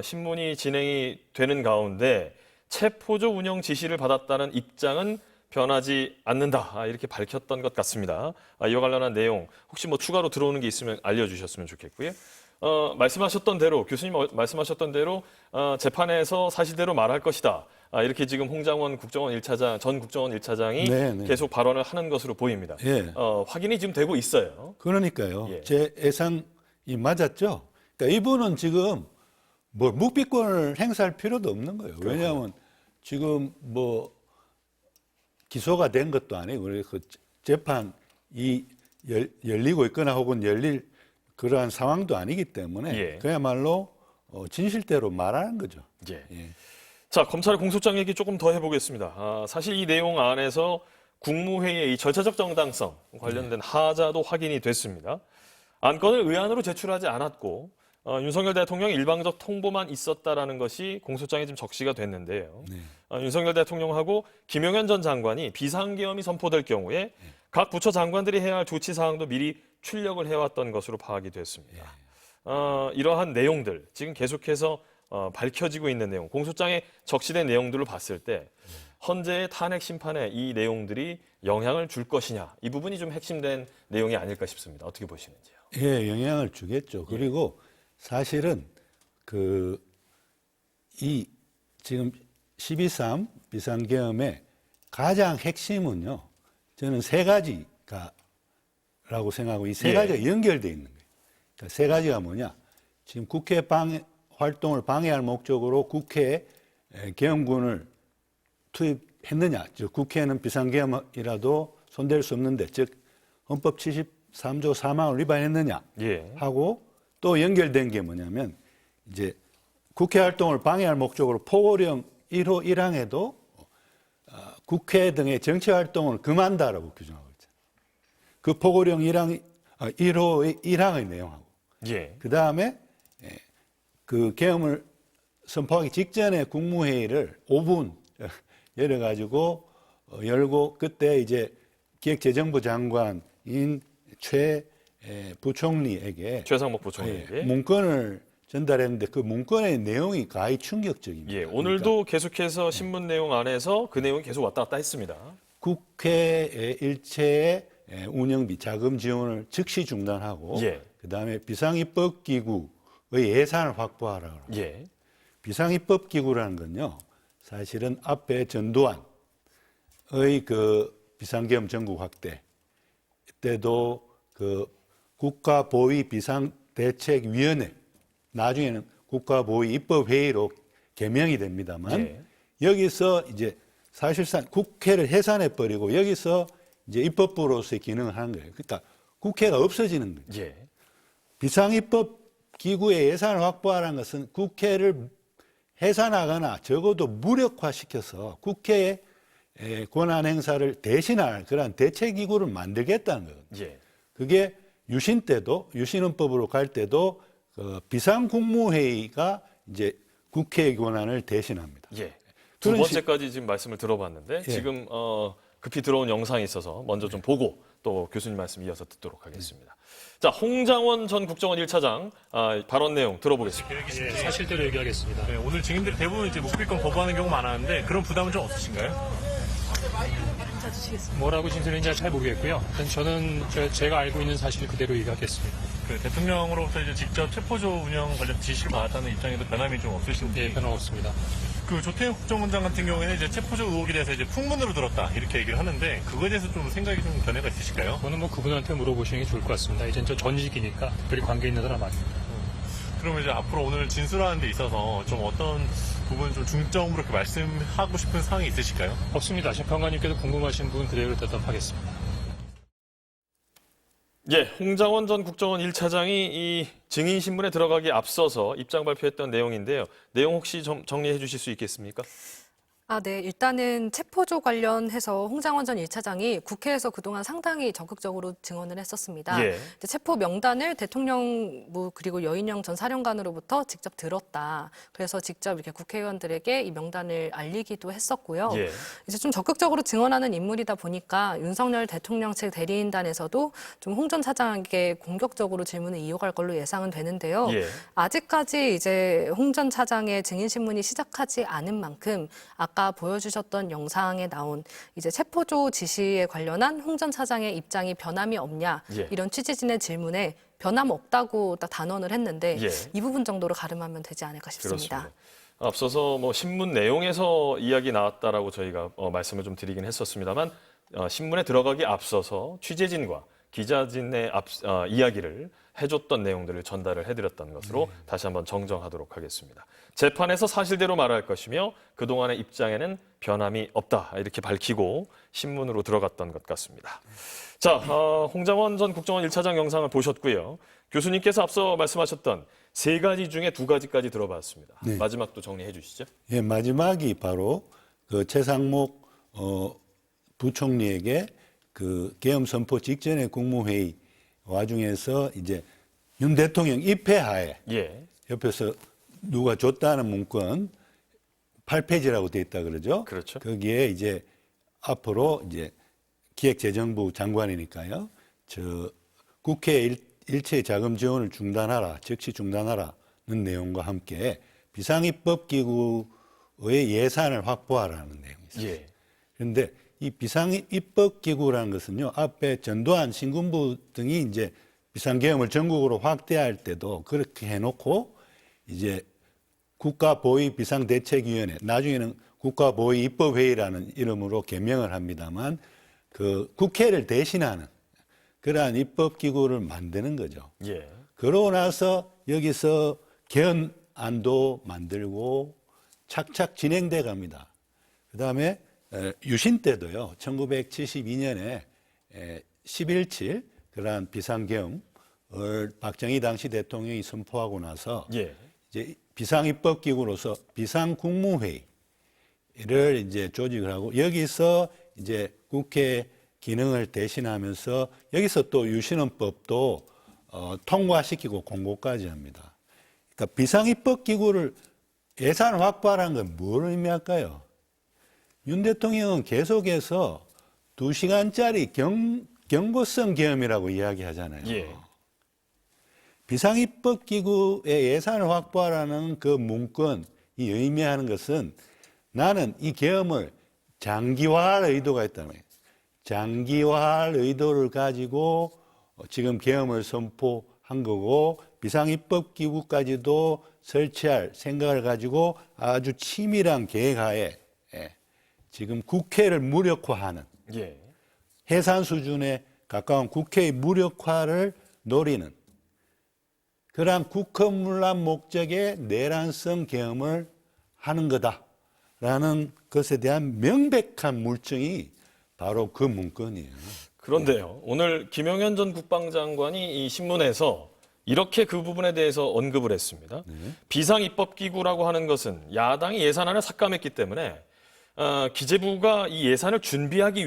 신문이 진행이 되는 가운데 체포조 운영 지시를 받았다는 입장은 변하지 않는다. 이렇게 밝혔던 것 같습니다. 이와 관련한 내용 혹시 뭐 추가로 들어오는 게 있으면 알려주셨으면 좋겠고요. 말씀하셨던 대로 교수님 말씀하셨던 대로 재판에서 사실대로 말할 것이다. 이렇게 지금 홍장원 국정원 1차장 전 국정원 1차장이 네네. 계속 발언을 하는 것으로 보입니다. 예. 확인이 지금 되고 있어요. 그러니까요. 예. 제 예상이 맞았죠. 그러니까 이분은 지금 뭐 묵비권을 행사할 필요도 없는 거예요. 왜냐하면 지금 뭐 기소가 된 것도 아니고 그 재판이 열리고 있거나 혹은 열릴 그러한 상황도 아니기 때문에 예. 그야말로 진실대로 말하는 거죠. 예. 예. 자, 검찰 공소장 얘기 조금 더 해보겠습니다. 사실 이 내용 안에서 국무회의의 이 절차적 정당성 관련된 하자도 확인이 됐습니다. 안건을 의안으로 제출하지 않았고 윤석열 대통령 일방적 통보만 있었다라는 것이 공소장에 좀 적시가 됐는데요. 윤석열 대통령하고 김용현 전 장관이 비상계엄이 선포될 경우에 각 부처 장관들이 해야 할 조치 사항도 미리 출력을 해왔던 것으로 파악이 됐습니다. 이러한 내용들 지금 계속해서 밝혀지고 있는 내용, 공소장에 적시된 내용들을 봤을 때 헌재의 탄핵 심판에 이 내용들이 영향을 줄 것이냐, 이 부분이 좀 핵심된 내용이 아닐까 싶습니다. 어떻게 보시는지요? 예, 영향을 주겠죠. 그리고 사실은 이 지금 12.3 비상계엄에 가장 핵심은요. 저는 세 가지라고 생각하고 이 세 예. 가지가 연결되어 있는 거예요. 그러니까 세 가지가 뭐냐? 지금 국회 활동을 방해할 목적으로 국회에 계엄군을 투입했느냐? 즉 국회는 비상계엄이라도 손댈 수 없는데, 즉 헌법 73조 4망을 위반했느냐? 예. 하고 또 연결된 게 뭐냐면 이제 국회 활동을 방해할 목적으로 포고령 1호 1항에도 국회 등의 정치 활동을 금한다라고 규정하고 있잖아요. 그 포고령 1호 1항의 내용하고 예. 그 다음에 그 계엄을 선포하기 직전에 국무회의를 5분 열어가지고 열고 그때 이제 기획재정부 장관인 최 부총리에게 최상목 부총리에게. 문건을 전달했는데 그 문건의 내용이 가히 충격적입니다. 예, 오늘도 계속해서 신문 내용 안에서 그 내용이 계속 왔다 갔다 했습니다. 국회의 일체의 운영비, 자금 지원을 즉시 중단하고 예. 그다음에 비상입법기구의 예산을 확보하라고. 예. 비상입법기구라는 건요, 사실은 앞에 전두환의 그 비상계엄 전국 확대 때도 그 국가보위 비상대책위원회, 나중에는 국가보위 입법회의로 개명이 됩니다만 예. 여기서 이제 사실상 국회를 해산해버리고 여기서 이제 입법부로서의 기능을 하는 거예요. 그러니까 국회가 없어지는 거예요. 예. 비상입법기구의 예산을 확보하라는 것은 국회를 해산하거나 적어도 무력화시켜서 국회의 권한 행사를 대신할 그러한 대책기구를 만들겠다는 거거든요. 예. 그게 유신 때도, 유신헌법으로 갈 때도 그 비상국무회의가 이제 국회의 권한을 대신합니다. 예. 두 그런 번째까지 지금 말씀을 들어봤는데 예. 지금 급히 들어온 영상이 있어서 먼저 좀 보고 또 교수님 말씀 이어서 듣도록 하겠습니다. 자, 홍장원 전 국정원 1차장 발언 내용 들어보겠습니다. 예, 사실대로 얘기하겠습니다. 네, 오늘 증인들이 대부분 이제 묵비권 거부하는 경우 많았는데 그런 부담은 좀 없으신가요? 뭐라고 진술했는지 잘 모르겠고요. 일단 저는 제가 알고 있는 사실 그대로 얘기하겠습니다. 그 대통령으로부터 이제 직접 체포조 운영 관련 지시를 받았다는 입장에도 변함이 좀 없으신지. 예, 변함없습니다. 그 조태현 국정원장 같은 경우에는 이제 체포조 의혹에 대해서 이제 풍문으로 들었다 이렇게 얘기를 하는데 그거에 대해서 좀 생각이 좀 변화가 있으실까요? 그거는 뭐 그분한테 물어보시는 게 좋을 것 같습니다. 이젠 저 전직이니까 특별히 관계 있는 사람 아닙니다. 그러면 이제 앞으로 오늘 진술하는 데 있어서 좀 어떤 부분 좀 중점으로 이렇게 말씀하고 싶은 사항이 있으실까요? 없습니다. 심판관님께서 궁금하신 부분 그대로 대답하겠습니다. 예, 홍장원 전 국정원 1차장이 이 증인 신문에 들어가기 앞서서 입장 발표했던 내용인데요. 내용 혹시 좀 정리해 주실 수 있겠습니까? 네. 일단은 체포조 관련해서 홍장원 전 1차장이 국회에서 그동안 상당히 적극적으로 증언을 했었습니다. 예. 체포 명단을 대통령부 그리고 여인영 전 사령관으로부터 직접 들었다. 그래서 직접 이렇게 국회의원들에게 이 명단을 알리기도 했었고요. 예. 이제 좀 적극적으로 증언하는 인물이다 보니까 윤석열 대통령 측 대리인단에서도 좀 홍 전 차장에게 공격적으로 질문을 이어갈 걸로 예상은 되는데요. 예. 아직까지 이제 홍 전 차장의 증인 신문이 시작하지 않은 만큼 아까 보여주셨던 영상에 나온 이제 체포조 지시에 관련한 홍 전 차장의 입장이 변함이 없냐 예. 이런 취재진의 질문에 변함 없다고 딱 단언을 했는데 예. 이 부분 정도로 가름하면 되지 않을까 싶습니다. 그렇습니다. 앞서서 뭐 신문 내용에서 이야기 나왔다라고 저희가 말씀을 좀 드리긴 했었습니다만 신문에 들어가기 앞서서 취재진과 기자진의 이야기를 해줬던 내용들을 전달을 해드렸던 것으로 다시 한번 정정하도록 하겠습니다. 재판에서 사실대로 말할 것이며 그동안의 입장에는 변함이 없다 이렇게 밝히고 신문으로 들어갔던 것 같습니다. 자, 홍장원 전 국정원 1차장 영상을 보셨고요. 교수님께서 앞서 말씀하셨던 세 가지 중에 두 가지까지 들어봤습니다. 네. 마지막도 정리해 주시죠. 예, 마지막이 바로 그 최상목 부총리에게 그 계엄 선포 직전의 국무회의 와중에서 이제 윤 대통령 입회하에 예. 옆에서 누가 줬다는 문건 8페이지라고 돼 있다 그러죠. 그렇죠. 거기에 이제 앞으로 이제 기획재정부 장관이니까요. 국회 일체 자금 지원을 중단하라, 즉시 중단하라는 내용과 함께 비상입법기구의 예산을 확보하라는 내용이 있어요. 예. 그런데 이 비상입법기구라는 것은요, 앞에 전두환 신군부 등이 이제 비상계엄을 전국으로 확대할 때도 그렇게 해놓고 이제 국가보위 비상대책위원회, 나중에는 국가보위입법회의라는 이름으로 개명을 합니다만 그 국회를 대신하는 그러한 입법기구를 만드는 거죠. 예. 그러고 나서 여기서 개헌안도 만들고 착착 진행돼 갑니다. 그다음에 유신 때도요. 1972년에 11.7 그러한 비상계엄을 박정희 당시 대통령이 선포하고 나서 예. 이제 비상입법기구로서 비상국무회의를 이제 조직을 하고 여기서 이제 국회 기능을 대신하면서 여기서 또 유신헌법도 통과시키고 공고까지 합니다. 그러니까 비상입법기구를 예산 확보하라는 건 뭘 의미할까요? 윤 대통령은 계속해서 2시간짜리 경고성 계엄이라고 이야기하잖아요. 예. 비상입법기구의 예산을 확보하라는 그 문건이 의미하는 것은 나는 이 계엄을 장기화할 의도가 있다는 거예요. 장기화할 의도를 가지고 지금 계엄을 선포한 거고 비상입법기구까지도 설치할 생각을 가지고 아주 치밀한 계획하에 지금 국회를 무력화하는 예. 해산 수준에 가까운 국회의 무력화를 노리는 그러한 국헌문란 목적의 내란성 계엄을 하는 거다라는 것에 대한 명백한 물증이 바로 그 문건이에요. 그런데요, 오늘 김영현 전 국방장관이 이 신문에서 이렇게 그 부분에 대해서 언급을 했습니다. 비상입법기구라고 하는 것은 야당이 예산안을 삭감했기 때문에 기재부가 이 예산을 준비하기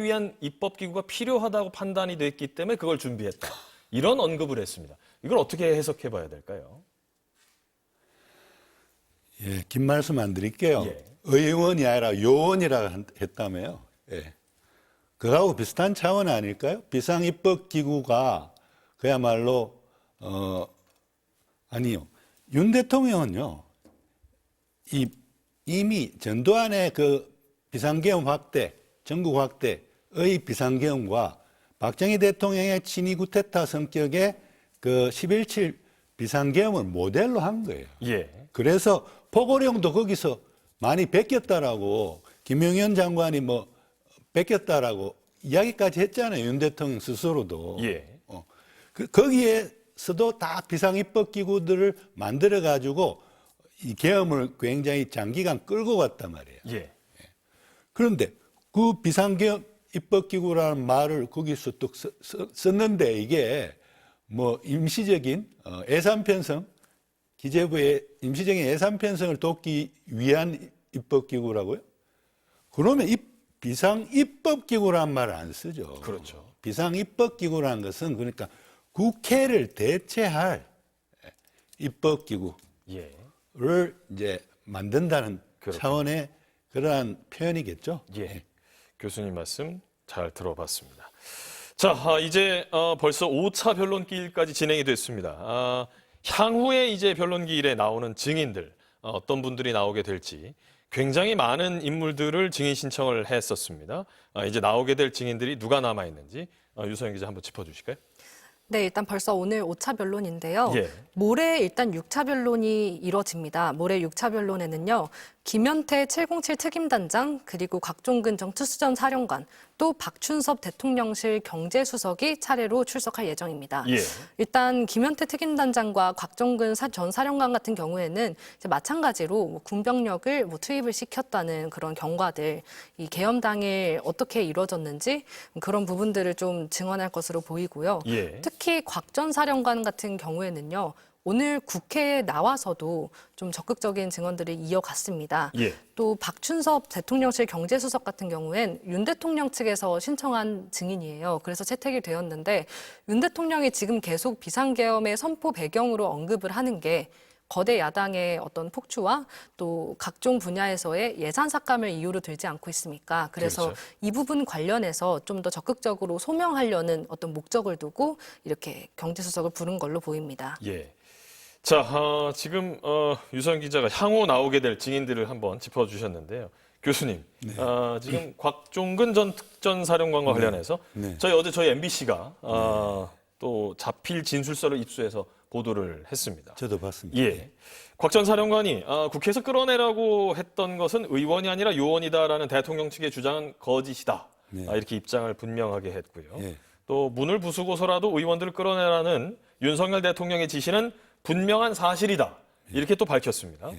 위한 입법기구가 필요하다고 판단이 됐기 때문에 그걸 준비했다. 이런 언급을 했습니다. 이걸 어떻게 해석해 봐야 될까요? 예, 긴 말씀 안 드릴게요. 예. 의원이 아니라 요원이라고 했다며요. 예. 그거하고 비슷한 차원 아닐까요? 비상입법기구가 그야말로 아니요. 윤 대통령은요. 이미 전두환의 그 비상계엄 확대, 전국 확대의 비상계엄과 박정희 대통령의 친위 구테타 성격의 그 11.7 비상계엄을 모델로 한 거예요. 예. 그래서 포고령도 거기서 많이 베꼈다라고 김영현 장관이 뭐 베꼈다라고 이야기까지 했잖아요. 윤 대통령 스스로도. 예. 거기에서도 다 비상입법기구들을 만들어가지고 이 계엄을 굉장히 장기간 끌고 갔단 말이에요. 예. 그런데 그 비상계엄 입법기구라는 말을 거기서 또 썼는데 이게 뭐 임시적인 예산 편성, 기재부의 임시적인 예산 편성을 돕기 위한 입법기구라고요? 그러면 이 비상입법기구라는 말을 안 쓰죠. 그렇죠. 비상입법기구라는 것은 그러니까 국회를 대체할 입법기구를 예. 이제 만든다는 그렇군요. 차원의 그러한 표현이겠죠. 예. 교수님 말씀 잘 들어봤습니다. 자, 이제 벌써 5차 변론기일까지 진행이 됐습니다. 향후에 이제 변론기일에 나오는 증인들, 어떤 분들이 나오게 될지 굉장히 많은 인물들을 증인 신청을 했었습니다. 이제 나오게 될 증인들이 누가 남아 있는지 유서영 기자 한번 짚어주실까요? 네, 일단 벌써 오늘 5차 변론인데요. 예. 모레 일단 6차 변론이 이뤄집니다. 모레 6차 변론에는요. 김현태 707 특임단장, 그리고 곽종근 전 특수전 사령관, 또 박춘섭 대통령실 경제수석이 차례로 출석할 예정입니다. 예. 일단 김현태 특임단장과 곽종근 전 사령관 같은 경우에는 이제 마찬가지로 군병력을 투입을 시켰다는 그런 경과들, 이 계엄 당일 어떻게 이루어졌는지 그런 부분들을 좀 증언할 것으로 보이고요. 예. 특히 곽 전 사령관 같은 경우에는요. 오늘 국회에 나와서도 좀 적극적인 증언들을 이어갔습니다. 예. 또 박춘섭 대통령실 경제수석 같은 경우엔 윤 대통령 측에서 신청한 증인이에요. 그래서 채택이 되었는데 윤 대통령이 지금 계속 비상계엄의 선포 배경으로 언급을 하는 게 거대 야당의 어떤 폭주와 또 각종 분야에서의 예산 삭감을 이유로 들지 않고 있습니까? 그래서 그렇죠. 이 부분 관련해서 좀 더 적극적으로 소명하려는 어떤 목적을 두고 이렇게 경제수석을 부른 걸로 보입니다. 예. 자, 지금 유서영 기자가 향후 나오게 될 증인들을 한번 짚어주셨는데요. 교수님, 네. 지금 곽종근 전 특전사령관과 관련해서 네. 저희 MBC가 또 자필 진술서를 입수해서 보도를 했습니다. 저도 봤습니다. 예. 곽 전 사령관이 국회에서 끌어내라고 했던 것은 의원이 아니라 요원이다라는 대통령 측의 주장은 거짓이다. 네. 이렇게 입장을 분명하게 했고요. 예. 또 문을 부수고서라도 의원들을 끌어내라는 윤석열 대통령의 지시는 분명한 사실이다. 이렇게 또 밝혔습니다.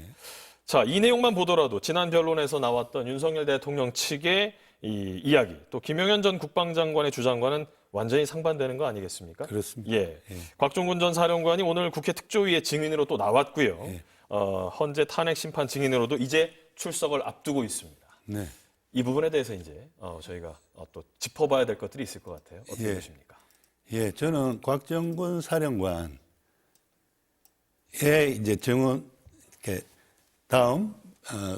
자, 이 내용만 보더라도 지난 변론에서 나왔던 윤석열 대통령 측의 이 이야기, 또 김용현 전 국방장관의 주장과는 완전히 상반되는 거 아니겠습니까? 그렇습니다. 예. 곽종군 전 사령관이 오늘 국회 특조위의 증인으로 또 나왔고요. 예. 헌재 탄핵 심판 증인으로도 이제 출석을 앞두고 있습니다. 네. 이 부분에 대해서 이제 저희가 또 짚어봐야 될 것들이 있을 것 같아요. 어떻게 예. 보십니까? 예, 저는 곽정군 사령관의 이제 증언, 이렇게 다음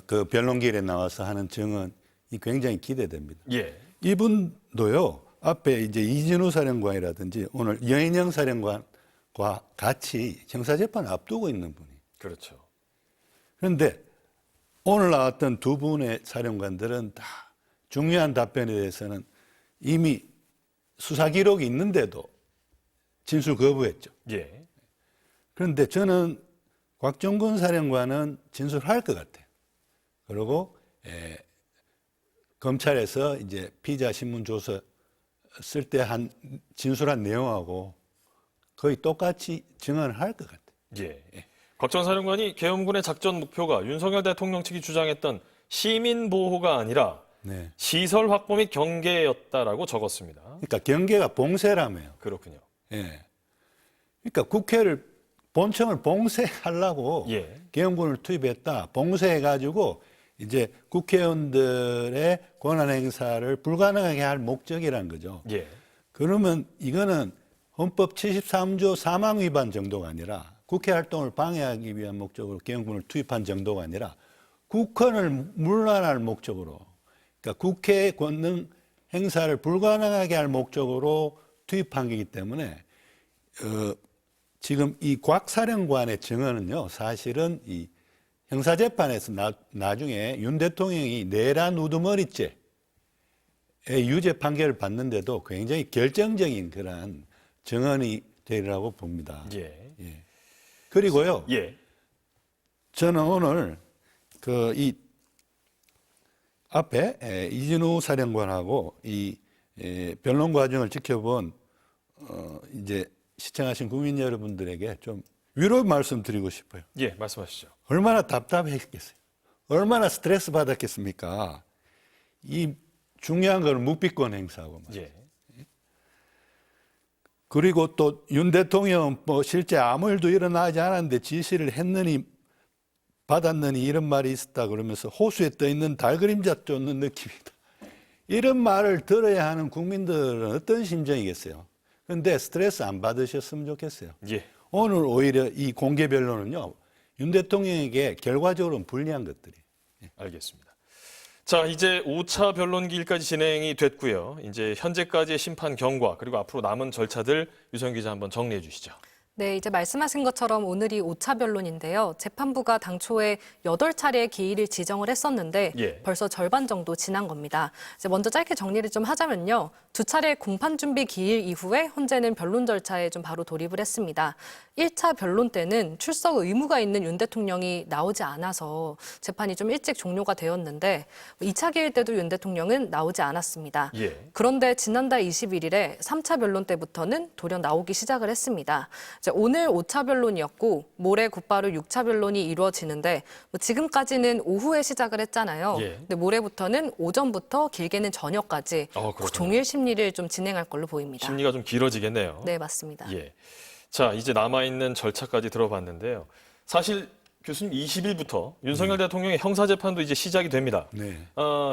그 변론기일에 나와서 하는 증언이 굉장히 기대됩니다. 예. 이분도요, 앞에 이제 이진우 사령관이라든지 오늘 여인영 사령관과 같이 형사재판을 앞두고 있는 분이. 그렇죠. 그런데 오늘 나왔던 두 분의 사령관들은 다 중요한 답변에 대해서는 이미 수사 기록이 있는데도 진술 거부했죠. 예. 그런데 저는 곽정군 사령관은 진술할 것 같아요. 그리고 검찰에서 이제 피의자 신문 조서 쓸 때 진술한 내용하고 거의 똑같이 증언을 할 것 같아요. 예. 곽 전 사령관이 계엄군의 작전 목표가 윤석열 대통령 측이 주장했던 시민 보호가 아니라 네. 시설 확보 및 경계였다라고 적었습니다. 그러니까 경계가 봉쇄라며요. 그렇군요. 예. 그러니까 국회를 본청을 봉쇄하려고 예. 계엄군을 투입했다. 봉쇄해가지고 이제 국회의원들의 권한 행사를 불가능하게 할 목적이란 거죠. 예. 그러면 이거는 헌법 73조 사망 위반 정도가 아니라 국회 활동을 방해하기 위한 목적으로 계엄군을 투입한 정도가 아니라 국헌을 문란할 목적으로, 그러니까 국회의 권능 행사를 불가능하게 할 목적으로 투입한 거기 때문에 지금 이 곽 사령관의 증언은요, 사실은 이 형사재판에서 나중에 윤 대통령이 내란 우두머리죄의 유죄 판결을 받는데도 굉장히 결정적인 그러한 증언이 되리라고 봅니다. 예. 그리고요, 예. 저는 오늘 이 앞에 이진우 사령관하고 이 변론 과정을 지켜본 이제 시청하신 국민 여러분들에게 좀 위로 말씀드리고 싶어요. 예, 말씀하시죠. 얼마나 답답했겠어요. 얼마나 스트레스 받았겠습니까. 이 중요한 건 묵비권 행사하고 말이죠. 예. 그리고 또 윤 대통령은 뭐 실제 아무 일도 일어나지 않았는데 지시를 했느니 받았느니 이런 말이 있었다 그러면서 호수에 떠 있는 달 그림자 쫓는 느낌이다. 이런 말을 들어야 하는 국민들은 어떤 심정이겠어요. 그런데 스트레스 안 받으셨으면 좋겠어요. 예. 오늘 오히려 이 공개 변론은요, 윤 대통령에게 결과적으로는 불리한 것들이. 알겠습니다. 자, 이제 5차 변론기일까지 진행이 됐고요. 이제 현재까지의 심판 경과 그리고 앞으로 남은 절차들 유성 기자 한번 정리해 주시죠. 네, 이제 말씀하신 것처럼 오늘이 5차 변론인데요. 재판부가 당초에 8차례의 기일을 지정을 했었는데 예. 벌써 절반 정도 지난 겁니다. 이제 먼저 짧게 정리를 좀 하자면요. 2차례 공판 준비 기일 이후에 현재는 변론 절차에 좀 바로 돌입을 했습니다. 1차 변론 때는 출석 의무가 있는 윤 대통령이 나오지 않아서 재판이 좀 일찍 종료가 되었는데 2차 기일 때도 윤 대통령은 나오지 않았습니다. 예. 그런데 지난달 21일에 3차 변론 때부터는 돌연 나오기 시작을 했습니다. 이제 오늘 5차 변론이었고 모레 곧바로 6차 변론이 이루어지는데 지금까지는 오후에 시작을 했잖아요. 예. 근데 모레부터는 오전부터 길게는 저녁까지 그렇군요. 종일 심리를 좀 진행할 걸로 보입니다. 심리가 좀 길어지겠네요. 네, 맞습니다. 예. 자, 이제 남아있는 절차까지 들어봤는데요. 사실 교수님 20일부터 윤석열 대통령의 형사재판도 이제 시작이 됩니다. 네.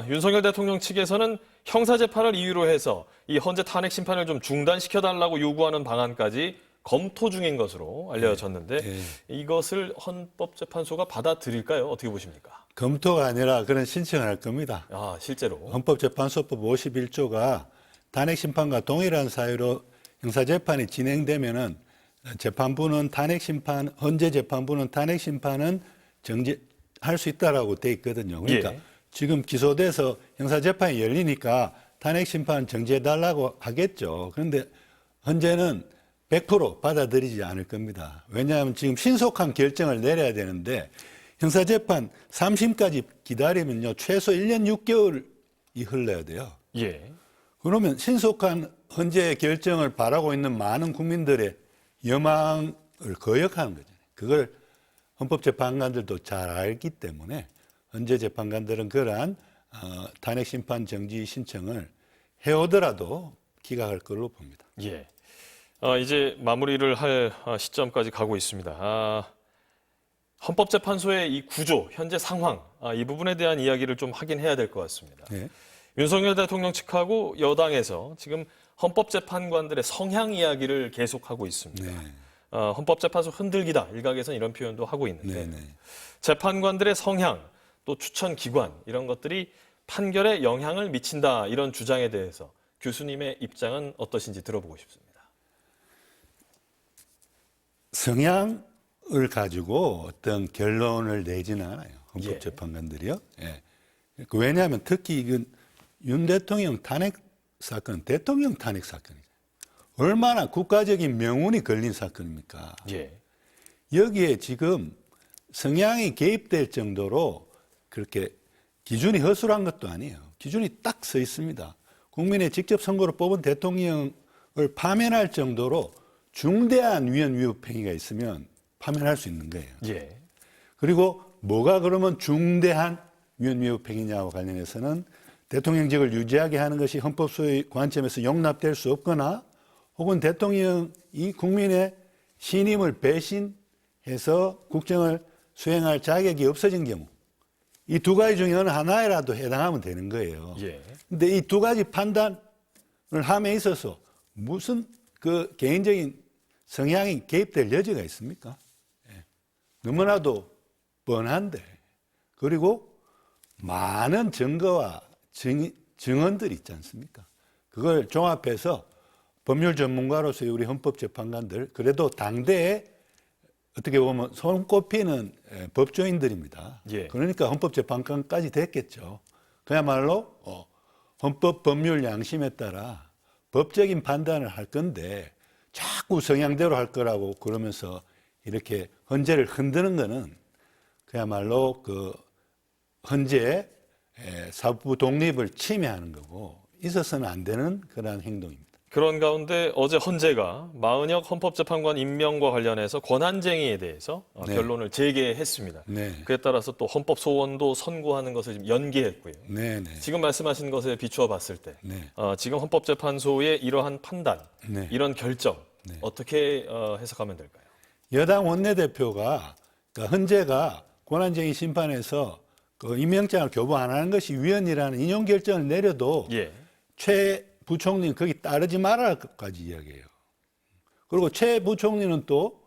윤석열 대통령 측에서는 형사재판을 이유로 해서 이 헌재 탄핵 심판을 좀 중단시켜달라고 요구하는 방안까지 검토 중인 것으로 알려졌는데 네. 이것을 헌법재판소가 받아들일까요? 어떻게 보십니까? 검토가 아니라 그런 신청을 할 겁니다. 실제로. 헌법재판소법 51조가 탄핵 심판과 동일한 사유로 형사재판이 진행되면은 재판부는 헌재 재판부는 탄핵 심판은 정지할 수 있다라고 돼 있거든요. 그러니까 예. 지금 기소돼서 형사재판이 열리니까 탄핵 심판 정지해달라고 하겠죠. 그런데 헌재는 100% 받아들이지 않을 겁니다. 왜냐하면 지금 신속한 결정을 내려야 되는데 형사재판 3심까지 기다리면요 최소 1년 6개월이 흘러야 돼요. 예. 그러면 신속한 헌재 결정을 바라고 있는 많은 국민들의 여망을 거역하는 거잖아요. 그걸 헌법재판관들도 잘 알기 때문에 헌재 재판관들은 그러한 탄핵심판 정지 신청을 해오더라도 기각할 걸로 봅니다. 예. 이제 마무리를 할 시점까지 가고 있습니다. 헌법재판소의 이 구조, 현재 상황, 이 부분에 대한 이야기를 좀 하긴 해야 될 것 같습니다. 네. 윤석열 대통령 측하고 여당에서 지금 헌법재판관들의 성향 이야기를 계속하고 있습니다. 네. 헌법재판소 흔들기다, 일각에서는 이런 표현도 하고 있는데 네. 재판관들의 성향, 또 추천 기관 이런 것들이 판결에 영향을 미친다 이런 주장에 대해서 교수님의 입장은 어떠신지 들어보고 싶습니다. 성향을 가지고 어떤 결론을 내지는 않아요. 헌법재판관들이요. 예. 왜냐하면 특히 이건 윤 대통령 탄핵 사건은 대통령 탄핵 사건이죠. 얼마나 국가적인 명운이 걸린 사건입니까? 예. 여기에 지금 성향이 개입될 정도로 그렇게 기준이 허술한 것도 아니에요. 기준이 딱 서 있습니다. 국민의 직접 선거로 뽑은 대통령을 파면할 정도로 중대한 위헌 위법 행위가 있으면 파면할 수 있는 거예요. 예. 그리고 뭐가 그러면 중대한 위헌 위법 행위냐와 관련해서는 대통령직을 유지하게 하는 것이 헌법소의 관점에서 용납될 수 없거나 혹은 대통령이 국민의 신임을 배신해서 국정을 수행할 자격이 없어진 경우 이 두 가지 중에 어느 하나에라도 해당하면 되는 거예요. 예. 근데 이 두 가지 판단을 함에 있어서 무슨 그 개인적인 성향이 개입될 여지가 있습니까? 예. 너무나도 뻔한데 그리고 많은 증거와 증언들이 있지 않습니까? 그걸 종합해서 법률 전문가로서의 우리 헌법재판관들 그래도 당대에 어떻게 보면 손꼽히는 법조인들입니다. 예. 그러니까 헌법재판관까지 됐겠죠. 그야말로 헌법 법률 양심에 따라 법적인 판단을 할 건데 자꾸 성향대로 할 거라고 그러면서 이렇게 헌재를 흔드는 거는 그야말로 그 헌재의 사법부 독립을 침해하는 거고 있어서는 안 되는 그러한 행동입니다. 그런 가운데 어제 헌재가 마은혁 헌법재판관 임명과 관련해서 권한쟁의에 대해서 네. 결론을 재개했습니다. 네. 그에 따라서 또 헌법 소원도 선고하는 것을 지금 연기했고요. 네, 네. 지금 말씀하신 것에 비추어 봤을 때 네. 지금 헌법재판소의 이러한 판단, 네. 이런 결정 네. 어떻게 해석하면 될까요? 여당 원내대표가 그러니까 헌재가 권한쟁의 심판에서 그 임명장을 교부 안 하는 것이 위헌이라는 인용 결정을 내려도 예. 최 부총리는 거기 따르지 말아라까지 이야기해요. 그리고 최 부총리는 또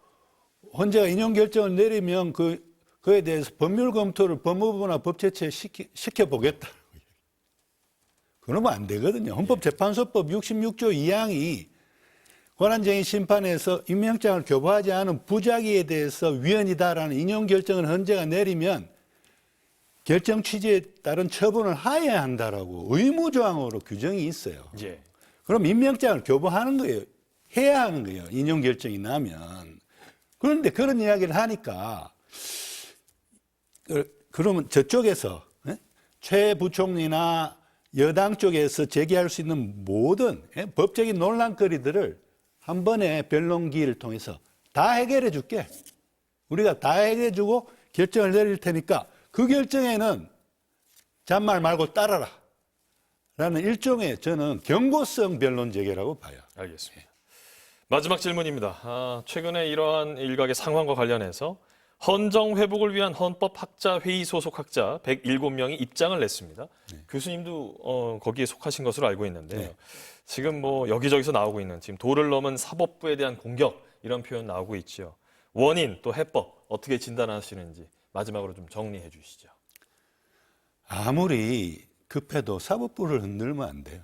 헌재가 인용 결정을 내리면 그에 대해서 법률 검토를 법무부나 법제처에 시켜보겠다고 얘기해요. 그러면 안 되거든요. 헌법재판소법 66조 2항이 권한쟁의 심판에서 임명장을 교부하지 않은 부작위에 대해서 위헌이다라는 인용 결정을 헌재가 내리면 결정 취지에 따른 처분을 하여야 한다라고 의무조항으로 규정이 있어요. 예. 그럼 임명장을 교부하는 거예요. 해야 하는 거예요. 인용 결정이 나면. 그런데 그런 이야기를 하니까 그러면 저쪽에서 최 부총리나 여당 쪽에서 제기할 수 있는 모든 법적인 논란거리들을 한 번에 변론기를 통해서 다 해결해 줄게. 우리가 다 해결해 주고 결정을 내릴 테니까 그 결정에는 잔말 말고 따라라. 라는 일종의 저는 경고성 변론 재개라고 봐요. 알겠습니다. 마지막 질문입니다. 최근에 이러한 일각의 상황과 관련해서 헌정 회복을 위한 헌법학자회의 소속 학자 107명이 입장을 냈습니다. 교수님도 거기에 속하신 것으로 알고 있는데요. 네. 지금 뭐 여기저기서 나오고 있는 지금 도를 넘은 사법부에 대한 공격 이런 표현 나오고 있죠. 원인 또 해법 어떻게 진단하시는지 마지막으로 좀 정리해 주시죠. 아무리 급해도 사법부를 흔들면 안 돼요.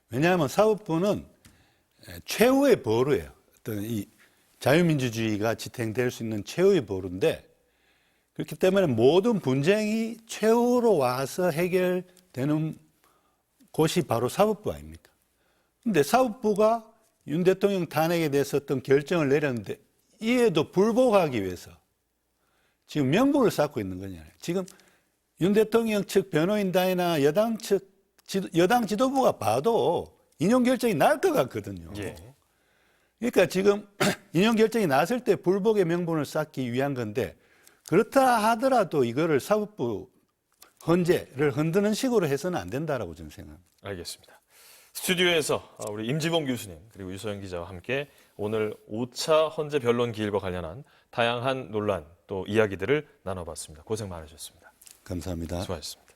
왜냐하면 사법부는 최후의 보루예요. 어떤 이 자유민주주의가 지탱될 수 있는 최후의 보루인데 그렇기 때문에 모든 분쟁이 최후로 와서 해결되는 곳이 바로 사법부 아닙니까? 근데 사법부가 윤 대통령 탄핵에 대해서 어떤 결정을 내렸는데 이에도 불복하기 위해서 지금 명분을 쌓고 있는 거잖아요. 지금 윤 대통령 측 변호인단이나 여당 지도부가 봐도 인용 결정이 날 것 같거든요. 예. 그러니까 지금 인용 결정이 났을 때 불복의 명분을 쌓기 위한 건데 그렇다 하더라도 이거를 사법부 헌재를 흔드는 식으로 해서는 안 된다라고 저는 생각합니다. 알겠습니다. 스튜디오에서 우리 임지봉 교수님 그리고 유소영 기자와 함께 오늘 5차 헌재 변론 기일과 관련한 다양한 논란 또 이야기들을 나눠봤습니다. 고생 많으셨습니다. 감사합니다. 수고하셨습니다.